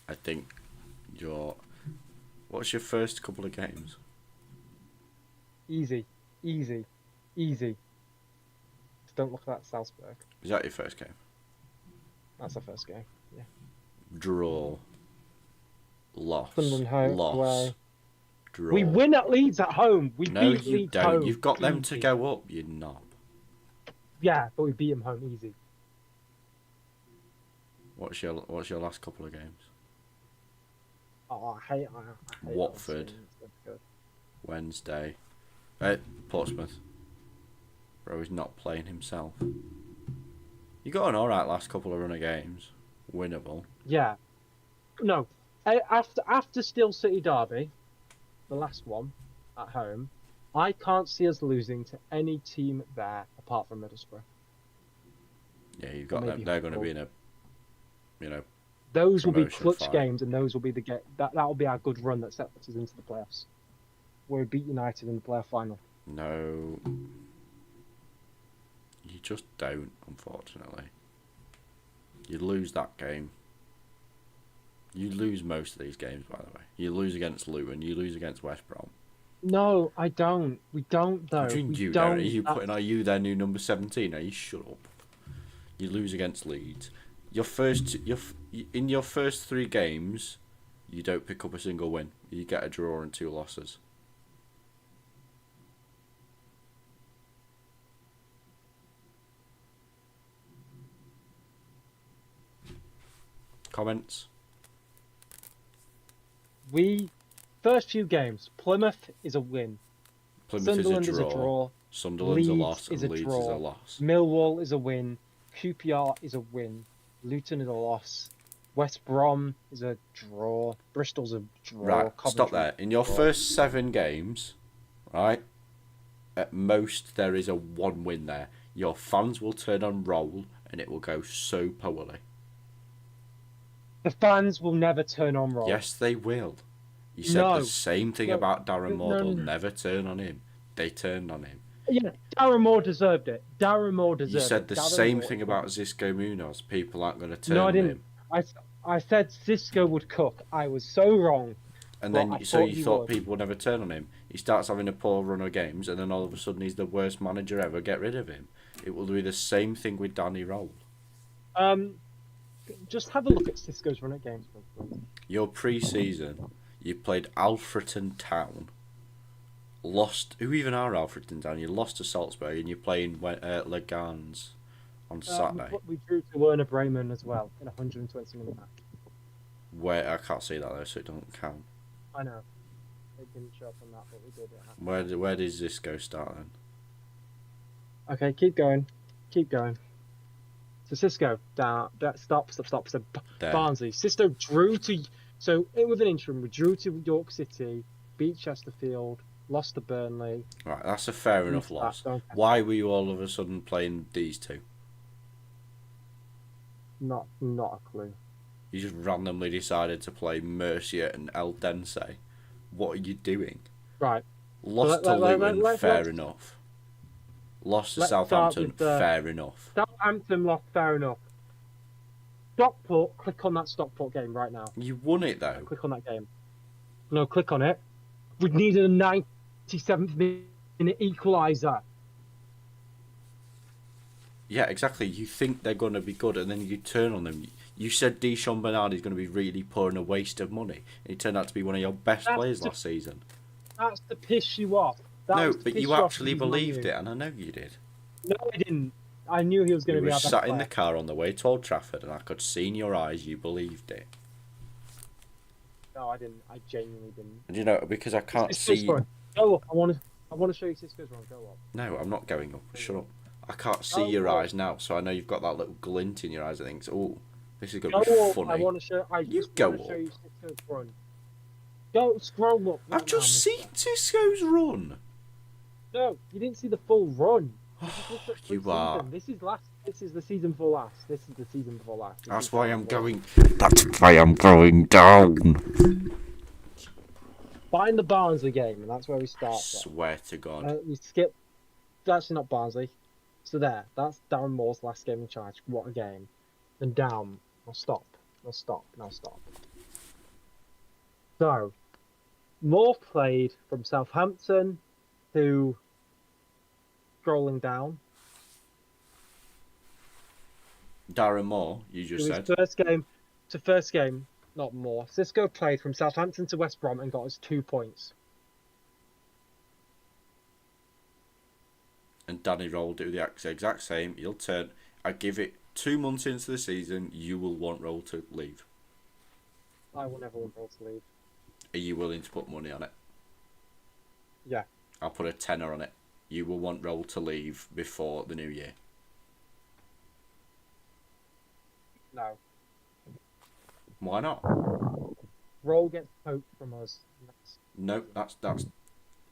I think what's your first couple of games? Easy. Just don't look at that Salzburg. Is that your first game? That's our first game. Yeah. Draw. Loss. Sunderland home. Loss. Away. Draw. We win at Leeds at home. We No, beat you Leeds don't. home. You've got them Easy. to go up, you knob. Yeah, but we beat them home easy. What's your last couple of games? Oh, I hate Watford. Good. Wednesday. Portsmouth. Bro, he's not playing himself. You got an alright last couple of run of games. Winnable. Yeah. No. After Steel City Derby, the last one at home, I can't see us losing to any team there apart from Middlesbrough. Yeah, you've got them. They're going to be in a, those will be promotion clutch fight. games, and those will be that will be our good run that sets us into the playoffs. Where we beat United in the playoff final. No. You just don't, unfortunately. You lose that game. You lose most of these games, by the way. You lose against Luton. You lose against West Brom. No, I don't. We don't, though. What do you don't? Are you their new number 17? Are you shut up? You lose against Leeds. In your first 3 games, you don't pick up a single win. You get a draw and 2 losses. Comments? First few games, Plymouth is a win. Plymouth Sunderland is a draw. Sunderland's a Leeds loss, is and a Leeds draw. is a loss. Millwall is a win. QPR is a win. Luton is a loss. West Brom is a draw. Bristol's a draw. Right, stop Coventry, there. In your draw. first 7 games, right, at most there is a 1 win there. Your fans will turn on roll, and it will go so poorly. The fans will never turn on Roll. Yes, they will. You said No. the same thing No. about Darren Moore. No, They'll no. never turn on him. They turned on him. Yeah, Darren Moore deserved it. Darren Moore deserved it. You said the Darren same Moore- thing about Zisco Munoz. People aren't going to turn No, I on didn't. him. I said Cisco would cook. I was so wrong. And Well, then, I so thought you he thought would. people would never turn on him. He starts having a poor run of games, and then all of a sudden he's the worst manager ever. Get rid of him. It will be the same thing with Danny Roll. Just have a look at Cisco's run at games, please. Your pre-season, you played Alfreton Town. Lost. Who even are Alfreton Town? You lost to Salzburg, and you're playing Legans on Saturday. We drew to Werner Bremen as well in a 120-minute match. Where I can't see that though, so it doesn't count. I know. It didn't show up on that, but we did it. Where does this go start then? Okay, keep going. Keep going. So Cisco, down. Stop. So There. Barnsley. Cisco drew to. So with an interim, we drew to York City, beat Chesterfield, lost to Burnley. Right, that's a fair enough loss. Why were you all of a sudden playing these two? Not a clue. You just randomly decided to play Mercia and El Dense. What are you doing? Right. Lost to Luton, fair enough. Lost to Let's start Southampton, with the- fair enough. Southampton lost, fair enough. Stockport, click on that Stockport game right now. You won it though. Click on that game. No, click on it. We needed a 97th minute equaliser. Yeah, exactly. You think they're going to be good, and then you turn on them. You said Deschamps Bernard is going to be really poor and a waste of money. And he turned out to be one of your best players last season. That's to piss you off. No, but you actually believed it, and I know you did. No, I didn't. I knew he was going You to be were our best sat player. in the car on the way to Old Trafford, and I could see in your eyes you believed it. No, I didn't. I genuinely didn't. And you know, because I can't Cisco's see. run. Go up. I want to show you Cisco's run. Go up. No, I'm not going up. Shut up. I can't see Go your up. eyes now, so I know you've got that little glint in your eyes that thinks, oh, this is going Go to be up. funny. I want to show. I You just go want to show up. you Cisco's run. Go scroll up. I've just seen Cisco's run. No, you didn't see the full run. Just look at You pre-season. are. This is last. This is the season before last. This is the season before last. This That's is why season I'm before going. That's why I'm going down. Find the Barnsley game, and that's where we start. from. Swear to God. We skip. Actually, not Barnsley. So there. That's Darren Moore's last game in charge. What a game. Then down. Now stop. Now stop. Now stop. So, Moore played from Southampton to scrolling down. Darren Moore, you just To said. his first game, not Moore. Cisco played from Southampton to West Brom and got us 2 points. And Danny Roll do the exact same. He'll turn. I give it 2 months into the season, you will want Roll to leave. I will never want Roll to leave. Are you willing to put money on it? Yeah. I'll put a tenner on it. You will want Roll to leave before the new year. No. Why not? Roll gets poked from us. No, that's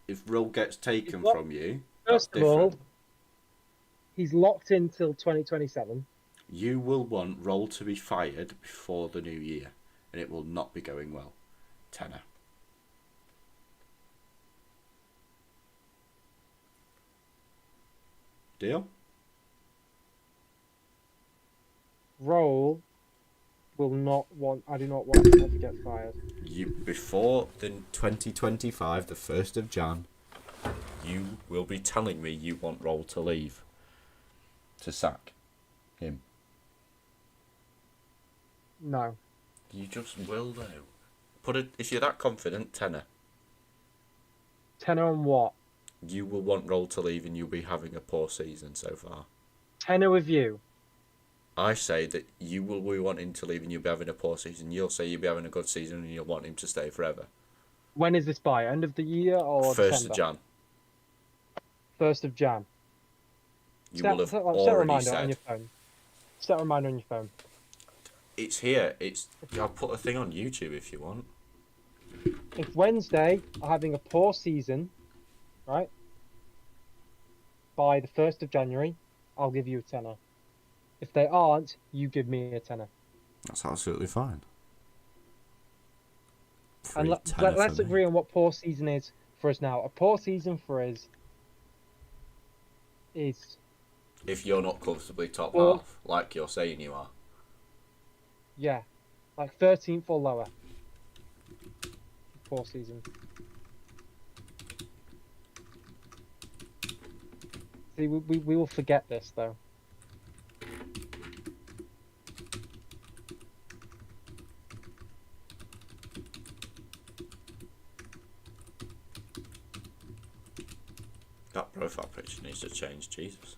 if Roll gets taken What? from you. First that's of all, different. he's locked in till 2027. You will want Roll to be fired before the new year, and it will not be going well. Tenner. Deal? Roll will not want. I do not want him to get fired. You before the 2025, the 1st of Jan, you will be telling me you want Roll to leave. To sack him. No. You just will though. Put it if you're that confident, tenner. Tenner on what? You will want Roll to leave and you'll be having a poor season so far. Tenner with you. I say that you will be wanting to leave and you'll be having a poor season. You'll say you'll be having a good season and you'll want him to stay forever. When is this by? End of the year or 1st December? of Jan. 1st of Jan. You will have set a already reminder on said. your phone. Set a reminder on your phone. It's here. I'll put a thing on YouTube if you want. If Wednesday are having a poor season, right, by the 1st of January, I'll give you a tenner. If they aren't, you give me a tenner. That's absolutely fine. And let's agree on what poor season is for us now. A poor season for us is... If you're not comfortably top half, like you're saying you are. Yeah, like 13th or lower. Poor season. See, we will forget this, though. That profile picture needs to change, Jesus.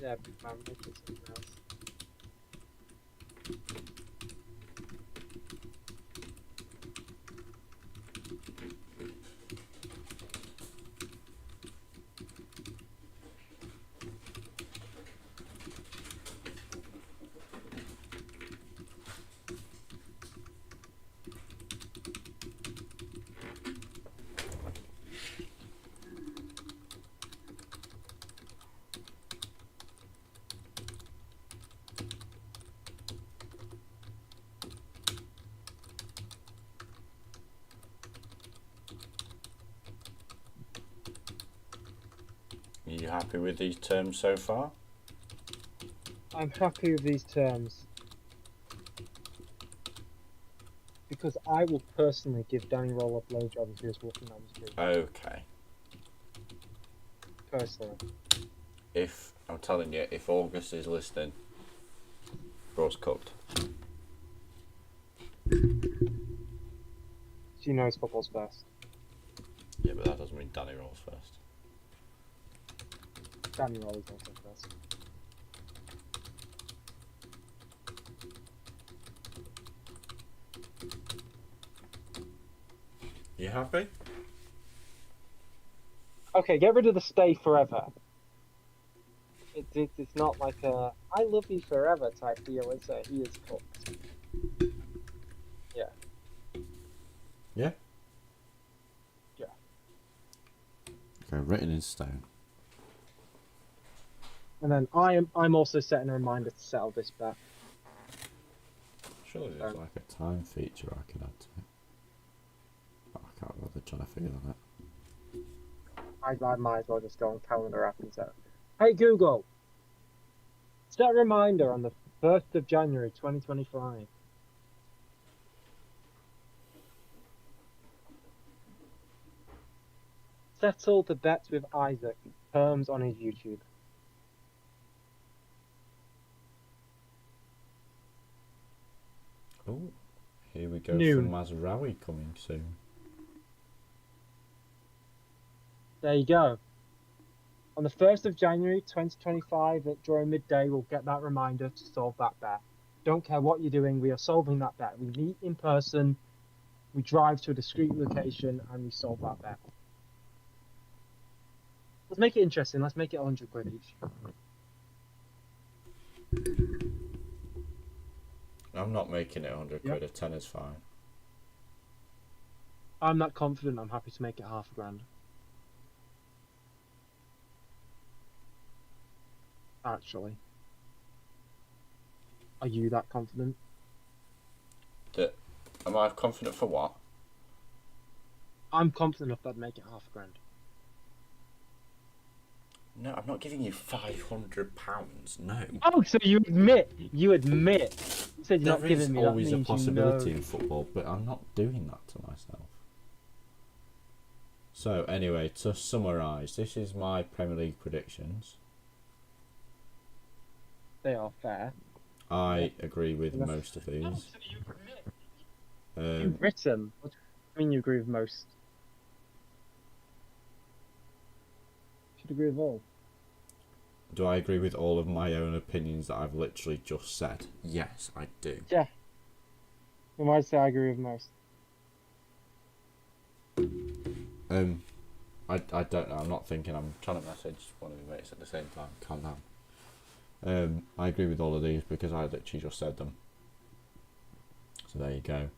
Yeah, big man, make it something else. Are you happy with these terms so far? I'm happy with these terms. Because I will personally give Danny Roll a blowjob if he was walking down the street. Okay. Personally. I'm telling you, if August is listening, bro's cooked. She knows football's best. Yeah, but that doesn't mean Danny rolls first. Danny Roll is also best. You happy? Okay, get rid of the stay forever. It's not like a I love you forever type deal, is it? He is cooked. Yeah. Yeah. Yeah. Okay, written in stone. And then I'm also setting a reminder to settle this bet. Surely There's like a time feature I can add to it. Oh, I can't bother trying to figure that out. I might as well just go on calendar app and say, hey Google, set a reminder on the 1st of January 2025. Settle the bets with Isaac. Terms on his YouTube. Oh, here we go Noon. for Mazraoui coming soon. There you go. On the 1st of January 2025, during midday, we'll get that reminder to solve that bet. Don't care what you're doing, we are solving that bet. We meet in person, we drive to a discrete location, and we solve that bet. Let's make it interesting. Let's make it 100 quid each. I'm not making it 100 Yep. quid, a 10 is fine. I'm that confident, I'm happy to make it £5,000. Actually. Are you that confident? Am I confident for what? I'm confident enough that I'd make it £5,000. No, I'm not giving you £500. No. Oh, so you admit. You said you're not There giving is me that always a means you possibility know. in football, but I'm not doing that to myself. So anyway, to summarise, this is my Premier League predictions. They are fair. I agree with Yes. most of Oh, these. so you admit. Um, You've written. What do you mean you agree with most? Should agree with all. Do I agree with all of my own opinions that I've literally just said? Yes, I do. Yeah. You might say I agree with most. I don't know. I'm not thinking. I'm trying to message one of my mates at the same time. Calm down. I agree with all of these because I literally just said them. So there you go.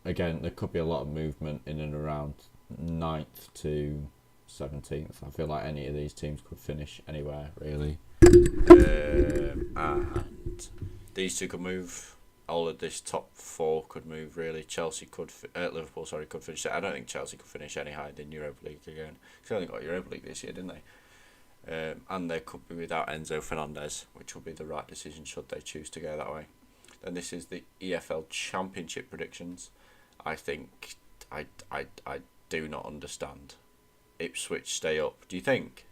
Again, there could be a lot of movement in and around 9th to 17th. I feel like any of these teams could finish anywhere, really. And these two could move. All of this top 4 could move, really. Liverpool, could finish. I don't think Chelsea could finish any higher than Europa League again. They only got Europa League this year, didn't they? And they could be without Enzo Fernandez, which will be the right decision should they choose to go that way. And this is the EFL Championship predictions. I think I do not understand. Ipswich stay up. Do you think?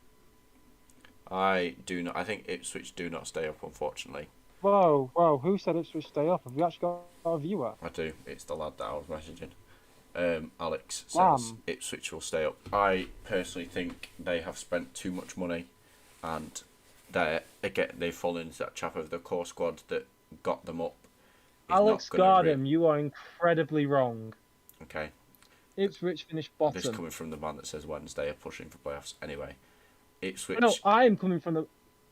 I do not. I think Ipswich do not stay up, unfortunately. Whoa, who said Ipswich stay up? Have you actually got a viewer? I do. It's the lad that I was messaging. Alex says Ipswich will stay up. I personally think they have spent too much money, and they've fallen into that trap of the core squad that got them up. Alex Gardem, you are incredibly wrong. Okay. Ipswich finished bottom. This coming from the man that says Wednesday are pushing for playoffs. Anyway, Ipswich. No, I am coming from the.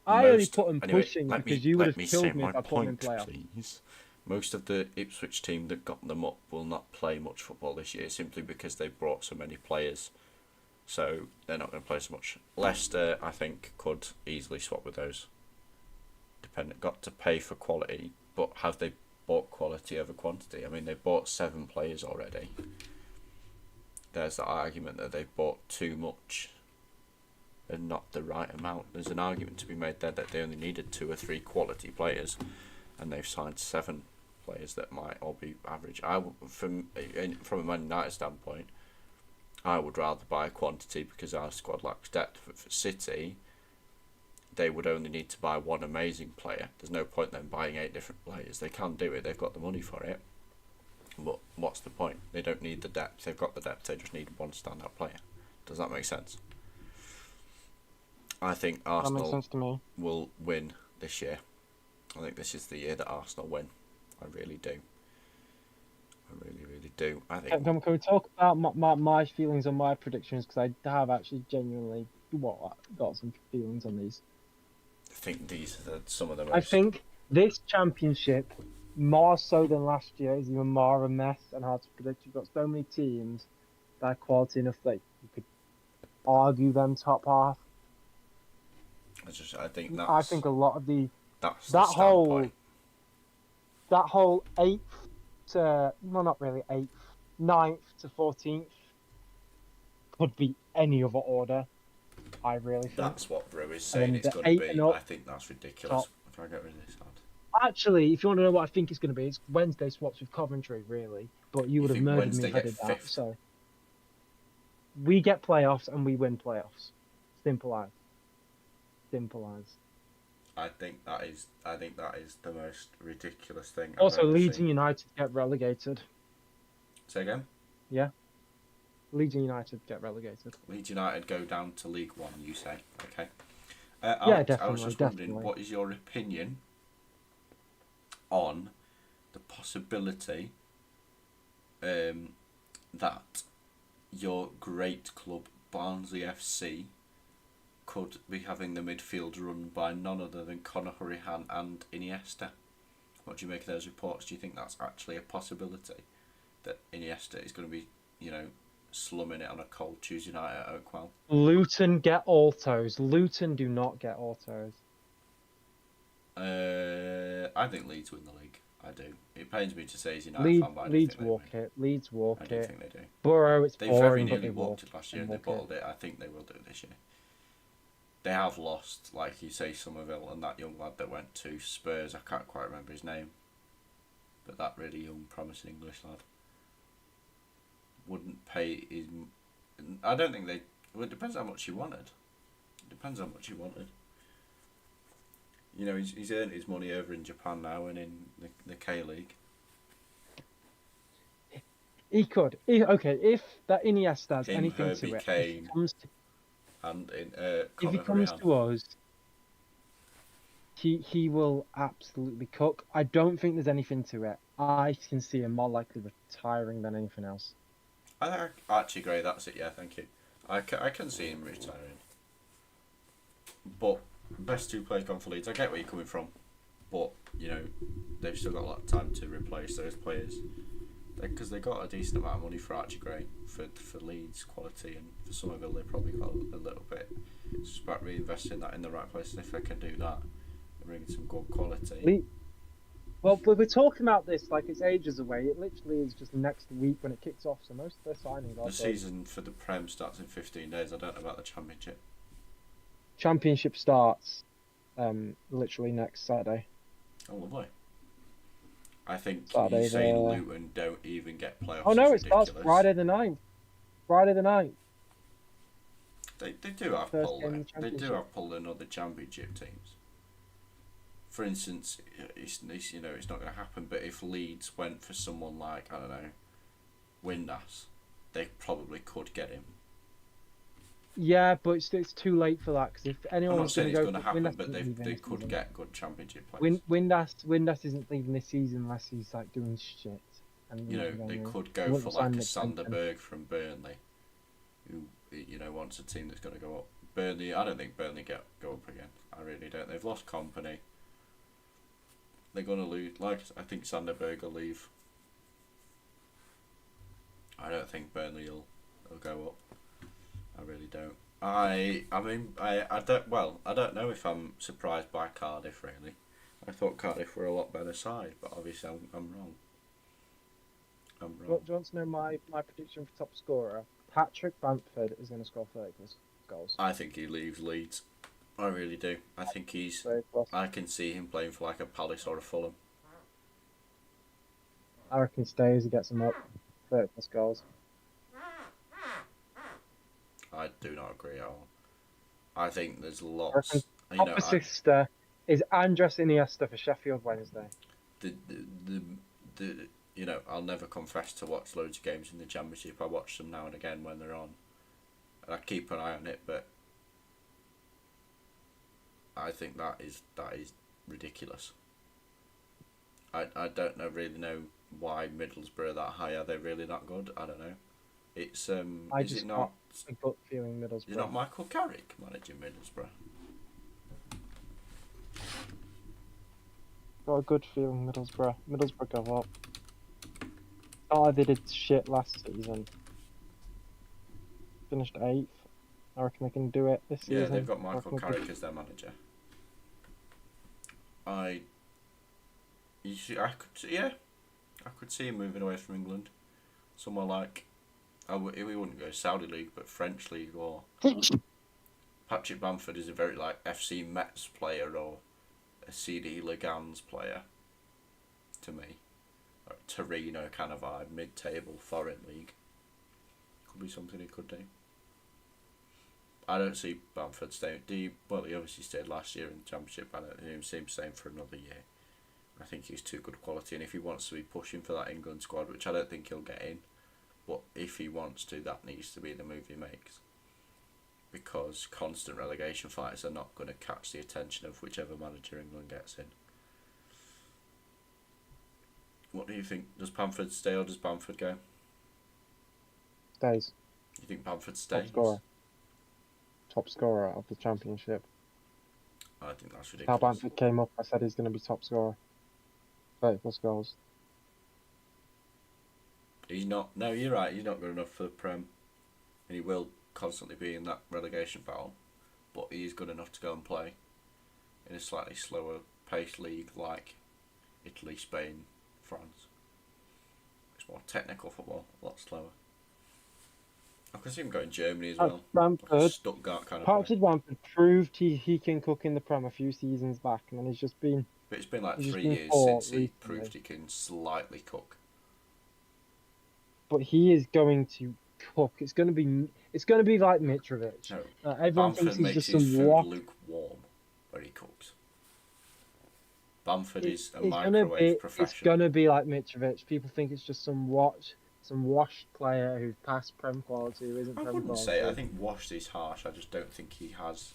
I only put them pushing because you would have killed me if I put them in playoffs. Please. Most of the Ipswich team that got them up will not play much football this year simply because they brought so many players. So they're not going to play so much. Leicester, I think, could easily swap with those. Got to pay for quality, but have they bought quality over quantity? I mean, they bought 7 players already. There's the argument that they've bought too much and not the right amount. There's an argument to be made there that they only needed 2 or 3 quality players, and they've signed 7 players that might all be average. From a Man United standpoint, I would rather buy quantity because our squad lacks depth. But for City, they would only need to buy 1 amazing player. There's no point them buying 8 different players. They can do it. They've got the money for it. But what's the point? They don't need the depth. They've got the depth. They just need 1 standout player. Does that make sense? I think Arsenal will win this year. I think this is the year that Arsenal win. I really do. I really, really do. I think. Can we talk about my feelings on my predictions? Because I have actually genuinely got some feelings on these. I think these are some of the most. I think this championship, more so than last year, is even more a mess and hard to predict. You've got so many teams that are quality enough that you could argue them top half. I think a lot of that whole 8th to not really 8th, 9th to 14th could be any other order. I really think that's what Brew is saying it's going to be. I think that's ridiculous. I can't get rid of this ad. Actually, if you want to know what I think it's going to be, it's Wednesday swaps with Coventry, really. But you would have murdered me if I did that. So we get playoffs and we win playoffs. Simple as. I think that is the most ridiculous thing. Also, Leeds and United get relegated. Say again? Yeah. Leeds and United get relegated. Leeds United go down to League One, you say? Okay. Yeah, definitely. I was just wondering, what is your opinion on the possibility that your great club, Barnsley FC, could be having the midfield run by none other than Conor Hurrihan and Iniesta? What do you make of those reports? Do you think that's actually a possibility that Iniesta is going to be, slumming it on a cold Tuesday night at Oakwell? Luton get autos. Luton do not get autos. I think Leeds win the league. I do. It pains me to say he's United fan, but Leeds walk it. I do think they do. Borough, it's boring, very nearly but they walked it last year and they bottled it. I think they will do it this year. They have lost, like you say, Somerville and that young lad that went to Spurs. I can't quite remember his name, but that really young, promising English lad wouldn't pay his. I don't think they. Well, it depends how much he wanted. He's earned his money over in Japan now and in the K League. He could. If that Iniesta has anything Herbie to it, Kane, and in If he Conor comes Hurrihan. to us, he will absolutely cook. I don't think there's anything to it. I can see him more likely retiring than anything else. I actually agree. That's it. Yeah, thank you. I can see him retiring. But best two players gone for Leeds. I get where you're coming from, but you know they've still got a lot of time to replace those players because they got a decent amount of money for Archie Gray for Leeds quality, and for Somerville they probably got a little bit. It's just about reinvesting that in the right place, and if they can do that, bring some good quality. Well, we're talking about this like it's ages away. It literally is just next week when it kicks off. So most of their signings are The season for the Prem starts in 15 days. I don't know about the Championship. Championship starts literally next Saturday. Oh, lovely. I think Saturday, you saying Luton don't even get playoffs. Oh no, is it starts ridiculous. Friday the 9th. Friday the 9th. They do have First pull. game of the They do Championship. have pull in other Championship teams. For instance, it's you know it's not going to happen. But if Leeds went for someone like I don't know, Windass, they probably could get him. Yeah, but it's too late for that because if I'm not anyone's saying going to it's go, going to happen, Windass but isn't leaving they this could season. get good Championship players. Windass isn't leaving this season unless he's like doing shit. You know, they could go for like a Sander Berg from Burnley, who you know wants a team that's going to go up. Burnley, I don't think Burnley go up again. I really don't. They've lost company. They're going to lose. Like I think Sander Berg will leave. I don't think Burnley will go up. I really don't. I don't know if I'm surprised by Cardiff really. I thought Cardiff were a lot better side, but obviously I'm wrong. I'm wrong. Do you want to know my prediction for top scorer? Patrick Bamford is going to score 30 plus goals. I think he leaves Leeds. I really do. I think he's. 30 plus. I can see him playing for like a Palace or a Fulham. I reckon he stays. He gets them up 30 plus goals. I do not agree at all. I think there's lots. You Top know, assister is Andres Iniesta for Sheffield Wednesday. the you know, I'll never confess to watch loads of games in the Championship. I watch them now and again when they're on, and I keep an eye on it. But I think that is ridiculous. I don't really know why Middlesbrough are that high. Are they really that good? I don't know. It's is it not a gut feeling Middlesbrough. is it not Michael Carrick managing Middlesbrough? Got a good feeling Middlesbrough. Middlesbrough go up. Not like they did shit last season. Finished 8th. I reckon they can do it this season. Yeah, they've got I Michael reckon they Carrick as their manager. I could see him moving away from England, somewhere like, we wouldn't go Saudi League, but French League or. Patrick Bamford is a very like FC Metz player or a CD Legans player. To me, or Torino kind of vibe, mid-table foreign league. Could be something he could do. I don't see Bamford staying. Well, he obviously stayed last year in the Championship. I don't see him staying for another year. I think he's too good quality, and if he wants to be pushing for that England squad, which I don't think he'll get in, but if he wants to, that needs to be the move he makes. Because constant relegation fights are not going to catch the attention of whichever manager England gets in. What do you think? Does Bamford stay or does Bamford go? Stays. You think Bamford stays? Top scorer of the Championship. I think that's How ridiculous. Bamford came up, I said he's going to be top scorer. 30 plus goals. He's not. No, you're right. He's not good enough for the Prem, and he will constantly be in that relegation battle. But he is good enough to go and play in a slightly slower paced league like Italy, Spain, France. It's more technical football, a lot slower. I can see him going Germany as well. Like a Bamford. Stuttgart kind of player. Patrick Bamford proved he can cook in the Prem a few seasons back, and then he's just been. But it's been like he's 3 been years poor since he recently. proved he can slightly cook. But he is going to cook. It's going to be like Mitrovic. No, Everyone Bamford thinks he's makes just his some food what. lukewarm when he cooks. Bamford is a It's microwave It's professional. going to be like Mitrovic. People think it's just some watch. some washed player who's past Prem quality, who isn't I Prem wouldn't quality. say. I think washed is harsh. I just don't think he has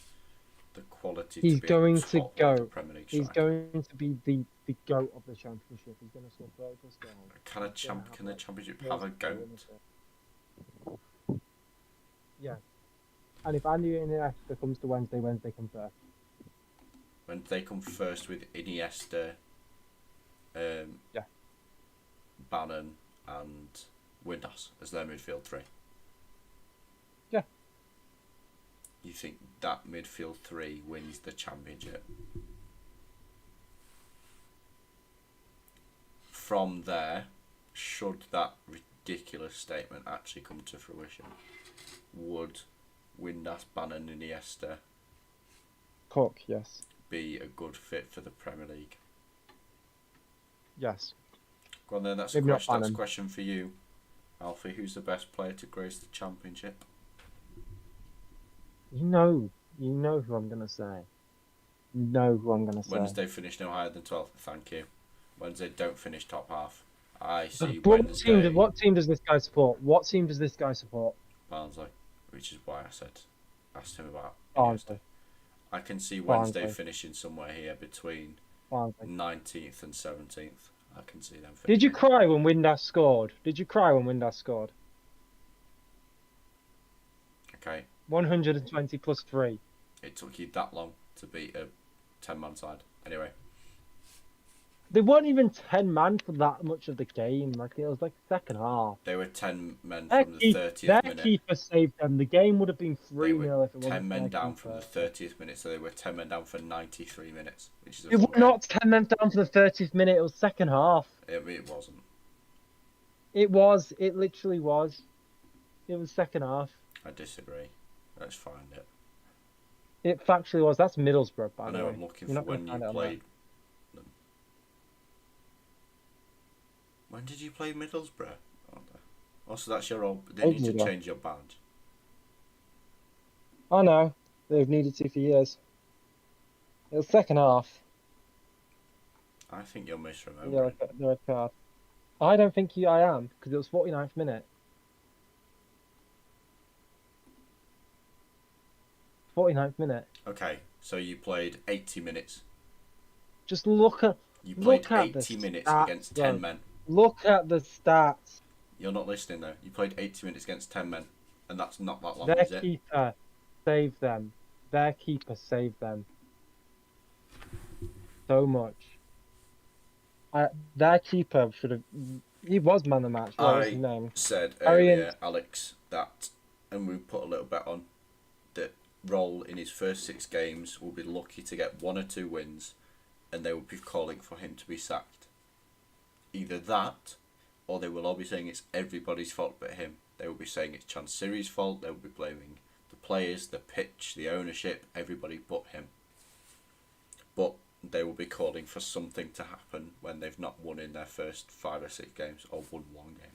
the quality He's to be going a to top go. level Premier League He's striker. going to be the goat of the championship. He's going to score 30 plus goals. Can the championship have a goat? Yeah. And if Andy Iniesta comes to Wednesday come first. When they come first with Iniesta, Yeah. Bannon and Windass as their midfield three. Yeah. You think that midfield three wins the championship? From there, should that ridiculous statement actually come to fruition, would Windass, Bannon, Iniesta Cook, yes. be a good fit for the Premier League? Yes. Go on then, that's Maybe a not question, that's a Bannon. question for you, Alfie. Who's the best player to grace the championship? You know who I'm going to say. You know who I'm going to say. Wednesday finish no higher than 12th, thank you. Wednesday don't finish top half. I see But Wednesday what team does this guy support? What team does this guy support? Barnsley, which is why asked him about Barnsley. Iniesta. I can see Wednesday Barnsley. finishing somewhere here between Barnsley. 19th and 17th. I can see them finishing. Did you cry when Windass scored? Okay, 120 plus 3. it took you that long to beat a 10-man side. Anyway, They weren't even 10 man for that much of the game. Like, it was like second half. they were 10 men Their, from the keep, 30th their minute. keeper saved them. The game would have been They 3-0 were if it wasn't 10 men their down keeper. from the 30th minute, so they were 10 men down for 93 minutes, which is a It full was not 10 men down for the 30th minute. It was second half. game. It wasn't. It was. It literally was. It was second half. I disagree. Let's find it. It factually was. That's Middlesbrough, by I the know way. I'm looking You're for not gonna when you find it on played them. When did you play Middlesbrough? Also, that's your old. They need to Middlesbrough. change your badge. I know. They've needed to for years. It was second half. I think you're misremembering. The red card. I don't think I am, because it was 49th minute. 49th minute. Okay, so you played 80 minutes. Just look at You played Look at the 80 minutes stats, against 10 though. men. look at the stats. You're not listening though. You played 80 minutes against 10 men, and that's not that long, Their is it? keeper saved them. Their keeper saved them. So much. Their keeper should have. He was man of the match. What was his name? Said Arian- earlier, Alex, that, and we put a little bet on, that Roll in his first 6 games will be lucky to get 1 or 2 wins, and they will be calling for him to be sacked. Either that, or they will all be saying it's everybody's fault but him. They will be saying it's Chansiri's fault. They will be blaming the players, the pitch, the ownership, everybody but him. But they will be calling for something to happen when they've not won in their first 5 or 6 games, or won 1 game.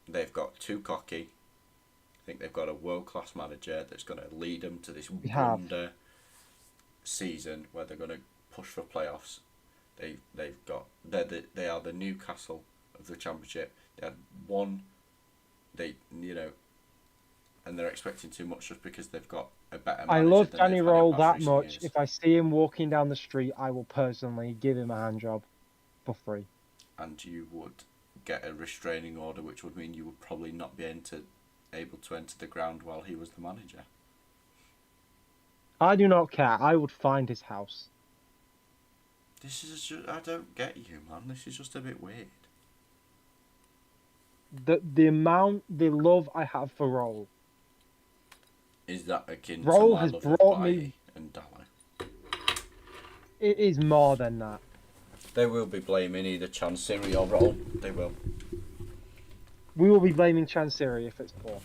They've got too cocky. I think they've got a world-class manager that's going to lead them to this wonder season where they're going to push for playoffs. They are the Newcastle of the Championship. They had one, and they're expecting too much just because they've got a better manager. I love than Danny they've had in Roll past that recent much. years. If I see him walking down the street, I will personally give him a hand job for free. And you would get a restraining order, which would mean you would probably not be able to enter the ground while he was the manager. I do not care. I would find his house. This is just, I don't get you, man. This is just a bit weird. The love I have for Roll. Is that akin Roll to my has love brought of me- Bailly and Dalla? It is more than that. They will be blaming either Chansiri or Roll. They will. We will be blaming Chansiri if it's poor.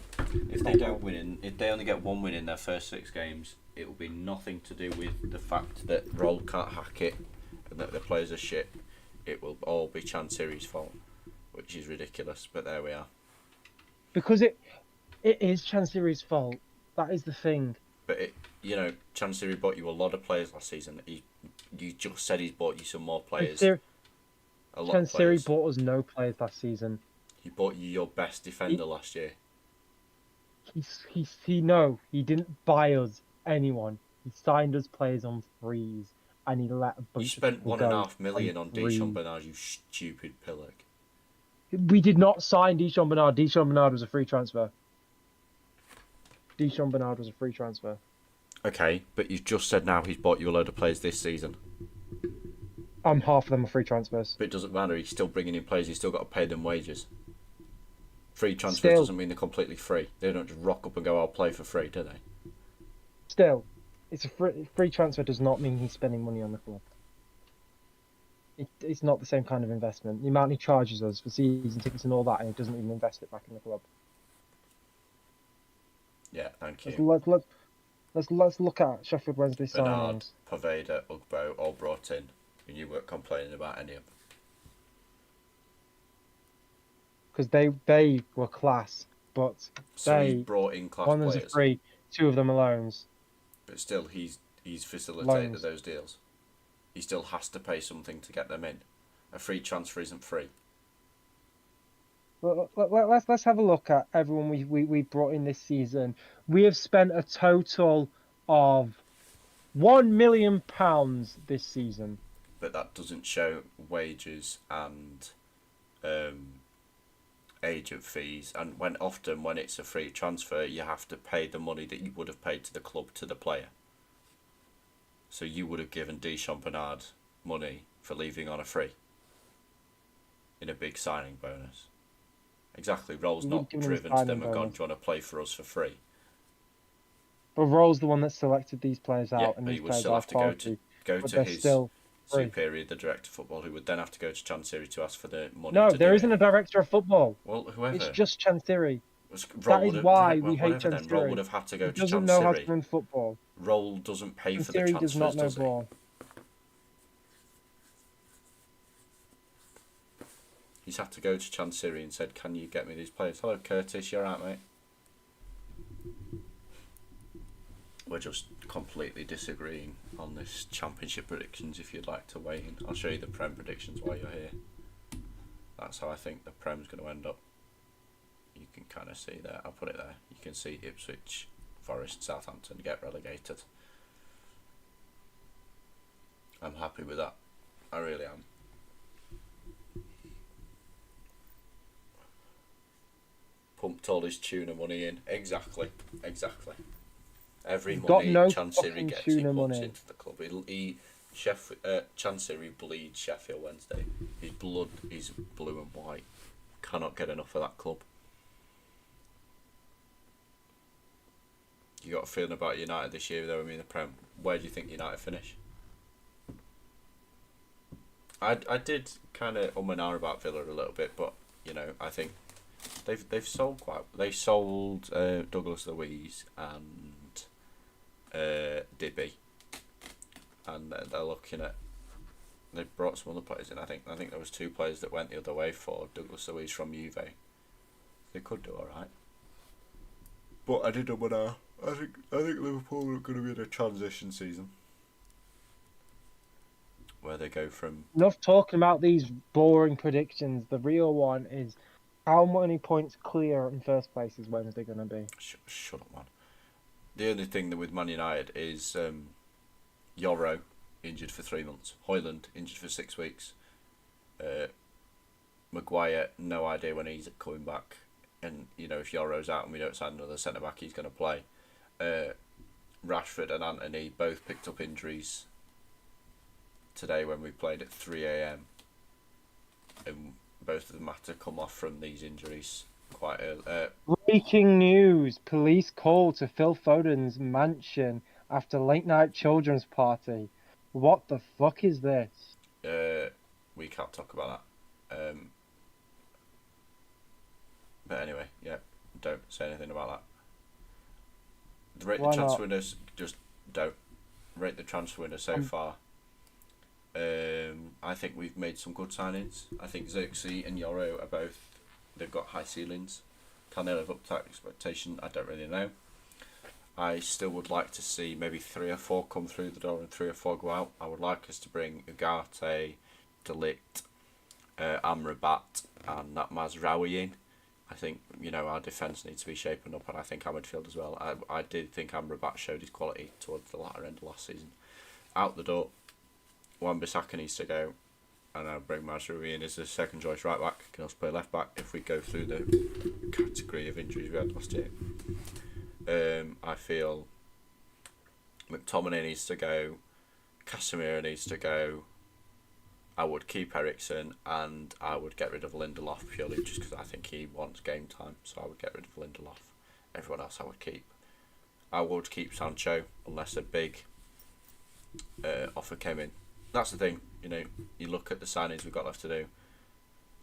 If they don't win, if they only get 1 win in their first 6 games, it will be nothing to do with the fact that Roll can't hack it and that the players are shit. It will all be Chansiri's fault, which is ridiculous. But there we are. Because it is Chansiri's fault. That is the thing. But Chansiri bought you a lot of players last season. You just said he's bought you some more players. A lot of Chansiri players. bought us no players last season. He bought you your best defender last year. He didn't buy us anyone. He signed us players on freeze, and he let a You bunch of spent people one and a go half million on freeze. Deschamps Bernard, you stupid pillock. We did not sign Deschamps Bernard. Deschamps Bernard was a free transfer. Deschamps Bernard was a free transfer. Okay, but you've just said now he's bought you a load of players this season. Half of them are free transfers. But it doesn't matter, he's still bringing in players, he's still got to pay them wages. Free transfers Still. doesn't mean they're completely free. They don't just rock up and go, I'll play for free, do they? Still, it's a free transfer does not mean he's spending money on the club. It's not the same kind of investment. The amount he charges us for season tickets and all that, and he doesn't even invest it back in the club. Yeah, thank you. Let's look at Sheffield Wednesday Bernard, signings. Poveda, Ugbo, all brought in, and you weren't complaining about any of them. Because they were class, but So they he's brought in class one of them's a players, free, two of them are loans. but still he's facilitated Loans. those deals. He still has to pay something to get them in. A free transfer isn't free. Let's have a look at everyone we brought in this season. We have spent a total of £1 million this season. But that doesn't show wages and agent fees, and when it's a free transfer, you have to pay the money that you would have paid to the club to the player. So you would have given Deschamps Bernard money for leaving on a free in a big signing bonus. Exactly, Roll's not driven to them and gone, do you want to play for us for free? But Roll's the one that selected these players out, Yeah, and but these he would players still are have to quality. go but to they're his still free. superior, the director of football, who would then have to go to Chansiri to ask for the money. No, to there do isn't it. a director of football. Well, whoever. It's just Chansiri. Roll That is would have- why well, we hate whatever then, Roll Chansiri. would have had to go He to doesn't know how to Chansiri. run football. Roll doesn't pay for the Chansiri transfers, does not know does he? ball. He's had to go to Chansiri and said, can you get me these players? Hello, Curtis, you alright, mate? We're just completely disagreeing on this championship predictions. If you'd like to weigh in, I'll show you the Prem predictions while you're here. That's how I think the Prem's going to end up. You can kind of see there, I'll put it there. You can see Ipswich, Forest, Southampton get relegated. I'm happy with that. I really am. Pumped all his tuna money in. Exactly. Every He's got money no Chansiri fucking gets, he tuna pumps money. into the club. Chansiri bleeds Sheffield Wednesday. His blood is blue and white. Cannot get enough of that club. You got a feeling about United this year, though? I mean, the Prem. Where do you think United finish? I did kind of and ah about Villa a little bit, but you know, I think they've sold quite. They sold Douglas Luiz and Dibby, and they're looking at. They brought some other players in. I think there was two players that went the other way for Douglas Luiz from Juve. They could do all right. But I did and ah. I think Liverpool are going to be in a transition season where they go from. Enough talking about these boring predictions. The real one is how many points clear in first place is Wednesday going to be? Shut up, man. The only thing that with Man United is Yoro injured for 3 months, Hoyland injured for 6 weeks, Maguire no idea when he's coming back, and you know if Yoro's out and we don't sign another centre back, he's going to play. Rashford and Anthony both picked up injuries today when we played at 3 a.m. and both of them had to come off from these injuries quite early. Breaking news! Police call to Phil Foden's mansion after late night children's party. What the fuck is this? We can't talk about that. But anyway, yeah, don't say anything about that. Rate the transfer window, just don't rate the transfer window so far. I think we've made some good signings. I think Xerxes and Yoro are both, they've got high ceilings. Can they live up to that expectation? I don't really know. I still would like to see maybe 3 or 4 come through the door and 3 or 4 go out. I would like us to bring Ugarte, De Ligt, Amrabat and that Mazraoui in. I think, our defence needs to be shaping up, and I think our midfield as well. I did think Amrabat showed his quality towards the latter end of last season. Out the door, Wan-Bissaka needs to go, and I'll bring Mazraoui in as a second choice right back. Can also play left back if we go through the category of injuries we had last year. I feel McTominay needs to go, Casemiro needs to go. I would keep Eriksen, and I would get rid of Lindelof purely just because I think he wants game time. So I would get rid of Lindelof. Everyone else I would keep. I would keep Sancho unless a big offer came in. That's the thing. You look at the signings we've got left to do.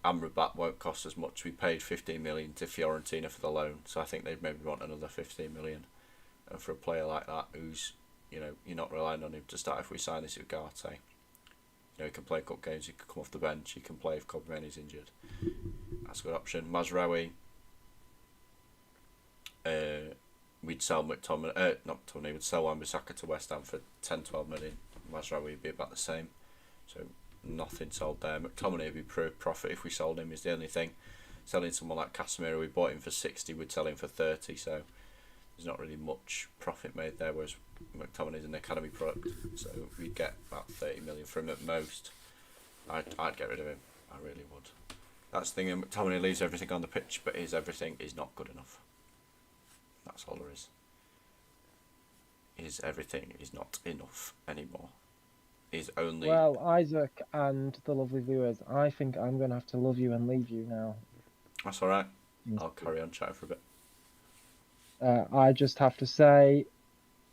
Amrabat won't cost as much. We paid 15 million to Fiorentina for the loan, so I think they'd maybe want another 15 million. And for a player like that, who's you're not relying on him to start. If we sign this Ugarte. He can play cup games, he can come off the bench, he can play if Cobrene's injured. That's a good option. Mazraoui, we'd sell McTominay, we'd sell Wan-Bissaka to West Ham for 10-12 million. Mazraoui would be about the same. So nothing sold there. McTominay would be profit if we sold him, is the only thing. Selling someone like Casemiro, we bought him for 60, we'd sell him for 30, so there's not really much profit made there, whereas McTominay's an academy product, so we'd get about 30 million from him at most. I'd get rid of him, I really would. That's the thing, McTominay leaves everything on the pitch, but his everything is not good enough. That's all there is. His everything is not enough anymore. He's only... Well, Isaac and the lovely viewers, I think I'm going to have to love you and leave you now. That's alright. I'll carry on chatting for a bit. I just have to say,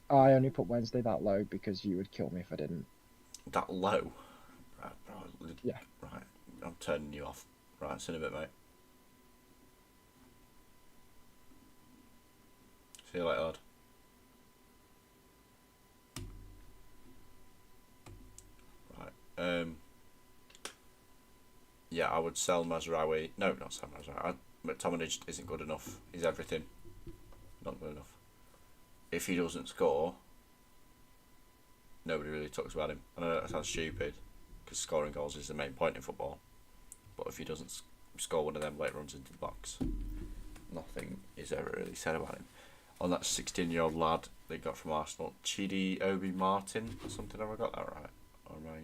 I only put Wednesday that low because you would kill me if I didn't. That low? Right, yeah. Right, I'm turning you off. Right, see you in a bit, mate. See you later, lad. Right, yeah, I would sell Mazraoui. No, not sell Mazraoui. McTominay just isn't good enough. He's everything. Not good enough. If he doesn't score, nobody really talks about him. I know that sounds stupid, because scoring goals is the main point in football. But if he doesn't score one of them late runs into the box, nothing is ever really said about him. On that 16-year-old lad they got from Arsenal, Chidi Obi Martin or something, have I got that right? Or have I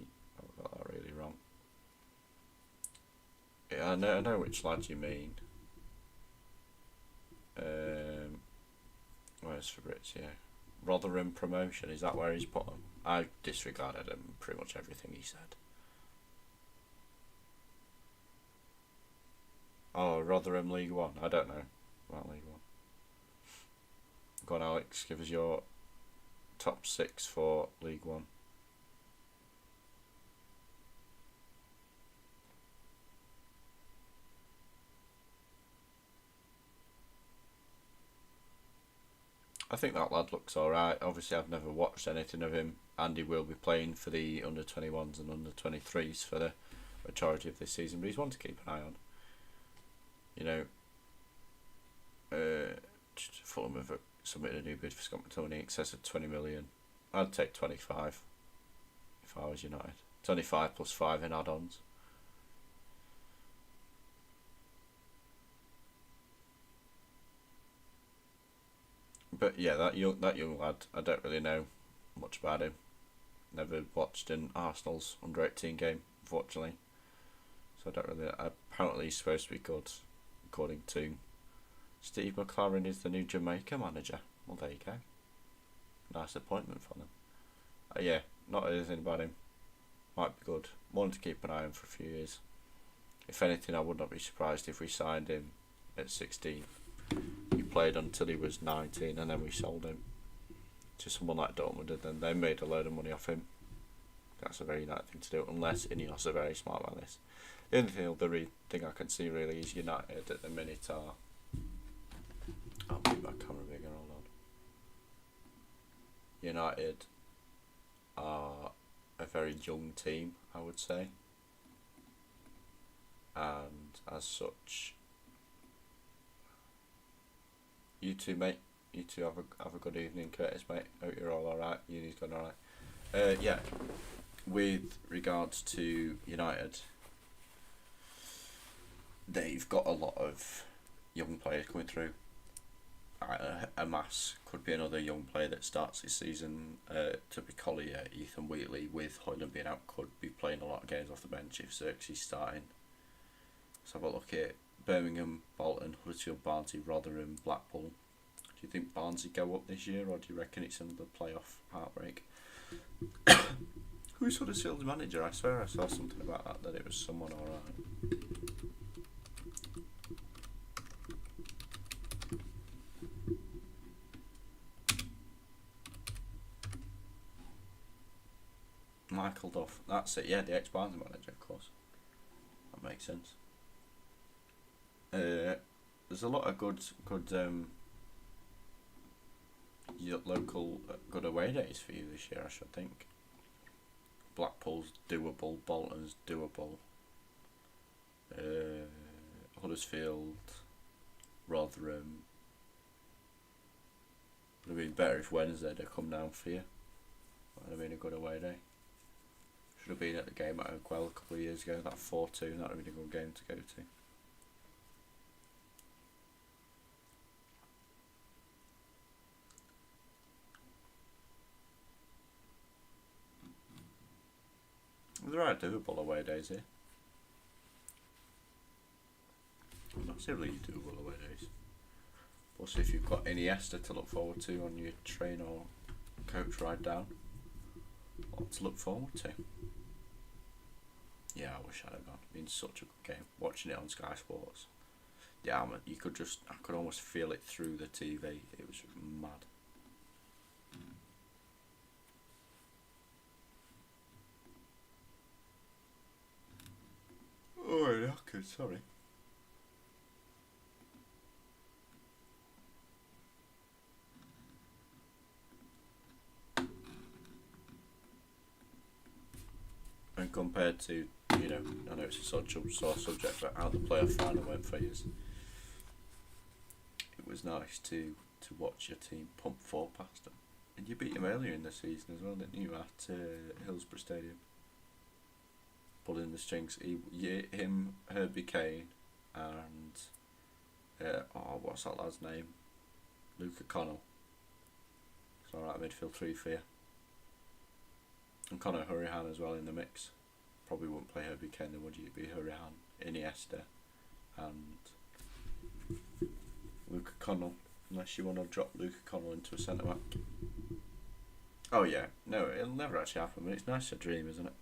got that really wrong? Yeah, I know which lad you mean. Where's Fabrizio? Rotherham promotion, is that where he's put him? I disregarded him pretty much everything he said. Oh, Rotherham League One. I don't know about League One. Go on, Alex, give us your top 6 for League One. I think that lad looks alright. Obviously, I've never watched anything of him, and he will be playing for the under-21s and under-23s for the majority of this season, but he's one to keep an eye on. Fulham have submitted a new bid for Scott McTominay in excess of 20 million. I'd take 25 if I was United. 25 plus 5 in add-ons. But yeah, that young lad, I don't really know much about him. Never watched an Arsenal's under-18 game, unfortunately. So I don't really... Apparently he's supposed to be good, according to Steve McLaren is the new Jamaica manager. Well, there you go. Nice appointment for them. Yeah, not anything about him. Might be good. One to keep an eye on for a few years. If anything, I would not be surprised if we signed him at 16. He played until he was 19 and then we sold him to someone like Dortmund, and then they made a load of money off him. That's a very United thing to do, unless Ineos are very smart about this. The only thing I can see really is United at the minute are... I'll make my camera bigger, hold on. United are a very young team, I would say. And as such... You two, mate. You two have a good evening, Curtis, mate. Hope you're all alright. Uni's going alright. Yeah. With regards to United, they've got a lot of young players coming through. Amas could be another young player that starts this season. Toby Collier, Ethan Wheatley, with Hoyland being out, could be playing a lot of games off the bench if Xerxes starting. Let's have a look at Birmingham, Bolton, Huddersfield, Barnsley, Rotherham, Blackpool. Do you think Barnsley go up this year, or do you reckon it's another playoff heartbreak? Who's Huddersfield's manager? I swear I saw something about that it was someone alright. Michael Duff. That's it. Yeah, the ex-Barnsley manager, of course. That makes sense. There's a lot of good local good away days for you this year, I should think. Blackpool's doable, Bolton's doable. Huddersfield, Rotherham. Would have been better if Wednesday had come down for you. Would have been a good away day. Should have been at the game at Oakwell a couple of years ago, that 4-2, that would have been a good game to go to. There are doable away days here. Massively doable away days. Plus if you've got Iniesta to look forward to on your train or coach ride down, lots to look forward to. Yeah, I wish I'd have gone. It's been such a good game. Watching it on Sky Sports. Yeah, I could almost feel it through the TV. It was mad. Oh, okay, sorry. And compared to, I know it's a sort of subject, but how the playoff final went for you, it was nice to watch your team pump 4 past them. And you beat them earlier in the season as well, didn't you, at Hillsborough Stadium? Pulling the strings. Him, Herbie Kane, and what's that lad's name? Luca Connell. It's alright midfield 3 for you. And Conor Hurrihan as well in the mix. Probably wouldn't play Herbie Kane, then would you? It'd be Hurrihan, Iniesta, and Luca Connell. Unless you want to drop Luca Connell into a centre back. Oh yeah, no, it'll never actually happen, but it's nice to dream, isn't it?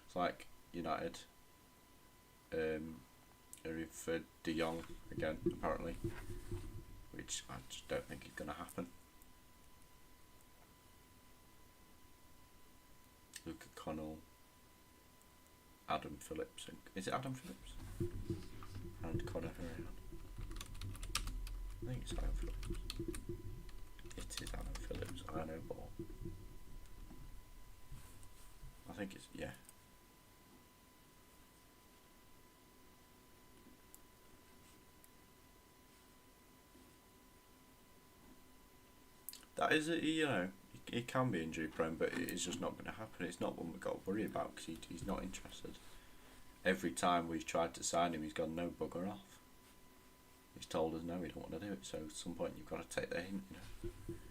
It's like United. For De Jong again, apparently, which I just don't think is going to happen. Luca Connell, Adam Phillips, is it Adam Phillips? And Conor Hurrihan. I think it's Adam Phillips. It is Adam Phillips, I know ball. I think it's, yeah. That is, he can be injury prone, but it's just not going to happen. It's not one we've got to worry about because he's not interested. Every time we've tried to sign him, he's gone, no, bugger off. He's told us no, we don't want to do it. So at some point you've got to take the hint.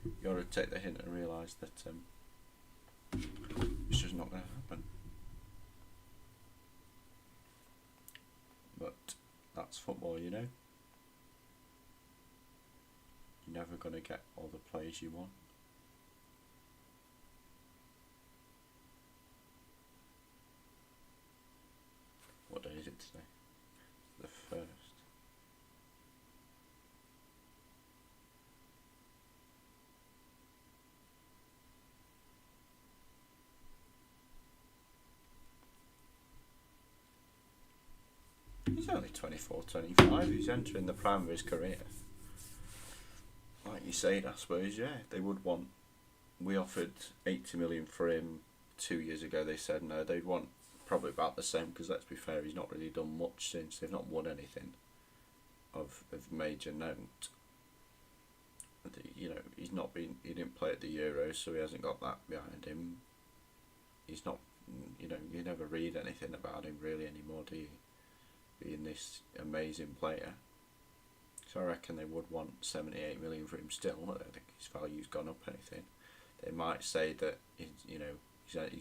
You've got to take the hint and realise that it's just not going to happen. But that's football, You're never going to get all the players you want. What day is it today? The 1st. He's only 24, 25. He's entering the prime of his career. Like you said, I suppose, yeah, they would want. We offered 80 million for him 2 years ago. They said no, they'd want probably about the same because let's be fair, he's not really done much since. They've not won anything of major note. He's not been. He didn't play at the Euros, so he hasn't got that behind him. He's not. You never read anything about him really anymore, do you? being this amazing player. So I reckon they would want 78 million for him still. I don't think his value's gone up anything. They might say that he's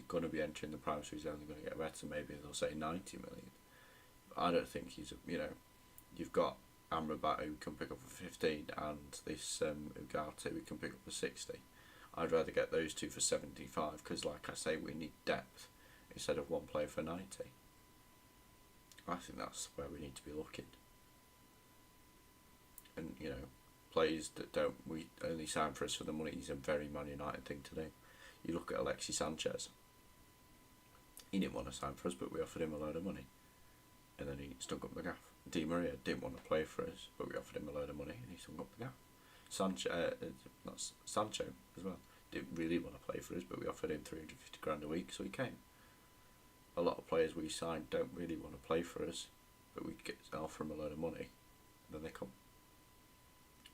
going to be entering the prime, so he's only going to get better. Maybe they'll say 90 million. But I don't think he's, you've got Amrabat who can pick up for 15 and this Ugarte who can pick up for 60. I'd rather get those two for 75 because, like I say, we need depth instead of one player for 90. I think that's where we need to be looking. And, players that we only sign for us for the money is a very Man United thing to do. You look at Alexis Sanchez. He didn't want to sign for us, but we offered him a load of money. And then he stuck up the gaff. Di Maria didn't want to play for us, but we offered him a load of money and he stuck up the gaff. Sancho as well. Didn't really want to play for us, but we offered him 350 grand a week, so he came. A lot of players we signed don't really want to play for us, but we offer them a load of money, and then they come.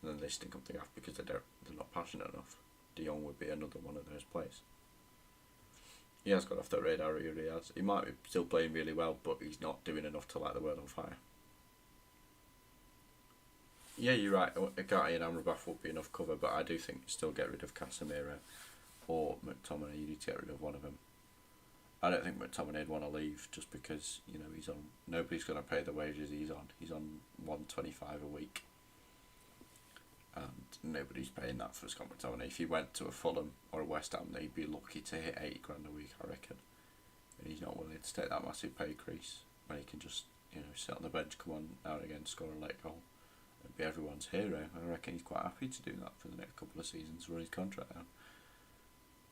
And then they stink up the gaff because they're not passionate enough. De Jong would be another one of those players. He has got off the radar, he really has. He might be still playing really well, but he's not doing enough to light the world on fire. Yeah, you're right. Ugarte and Amrabat would be enough cover, but I do think still get rid of Casemiro or McTominay. You need to get rid of one of them. I don't think McTominay would want to leave just because he's on. Nobody's going to pay the wages he's on. He's on 125 a week, and nobody's paying that for Scott McTominay. If he went to a Fulham or a West Ham, they'd be lucky to hit 80 grand a week, I reckon. And he's not willing to take that massive pay increase when he can just sit on the bench, come on now and again, score a late goal, and be everyone's hero. I reckon he's quite happy to do that for the next couple of seasons, run his contract out.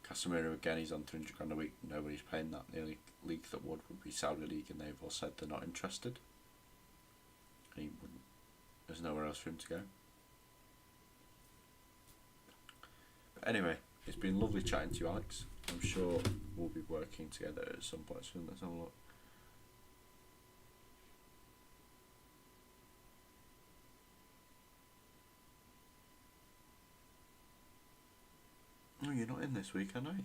Casemiro again, he's on 300 grand a week. Nobody's paying that. The only league that would be Saudi League, and they've all said they're not interested. And he wouldn't. There's nowhere else for him to go. But anyway, it's been lovely chatting to you, Alex. I'm sure we'll be working together at some point soon. Let's have a look. Oh, you're not in this weekend, are you?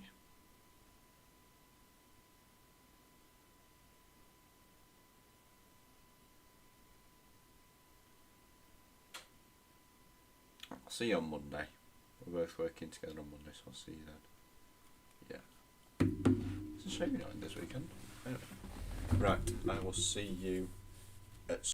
I'll see you on Monday. We're both working together on Monday, so I'll see you then. Yeah. It's a shame you're not in this weekend. Anyway. Right, I will see you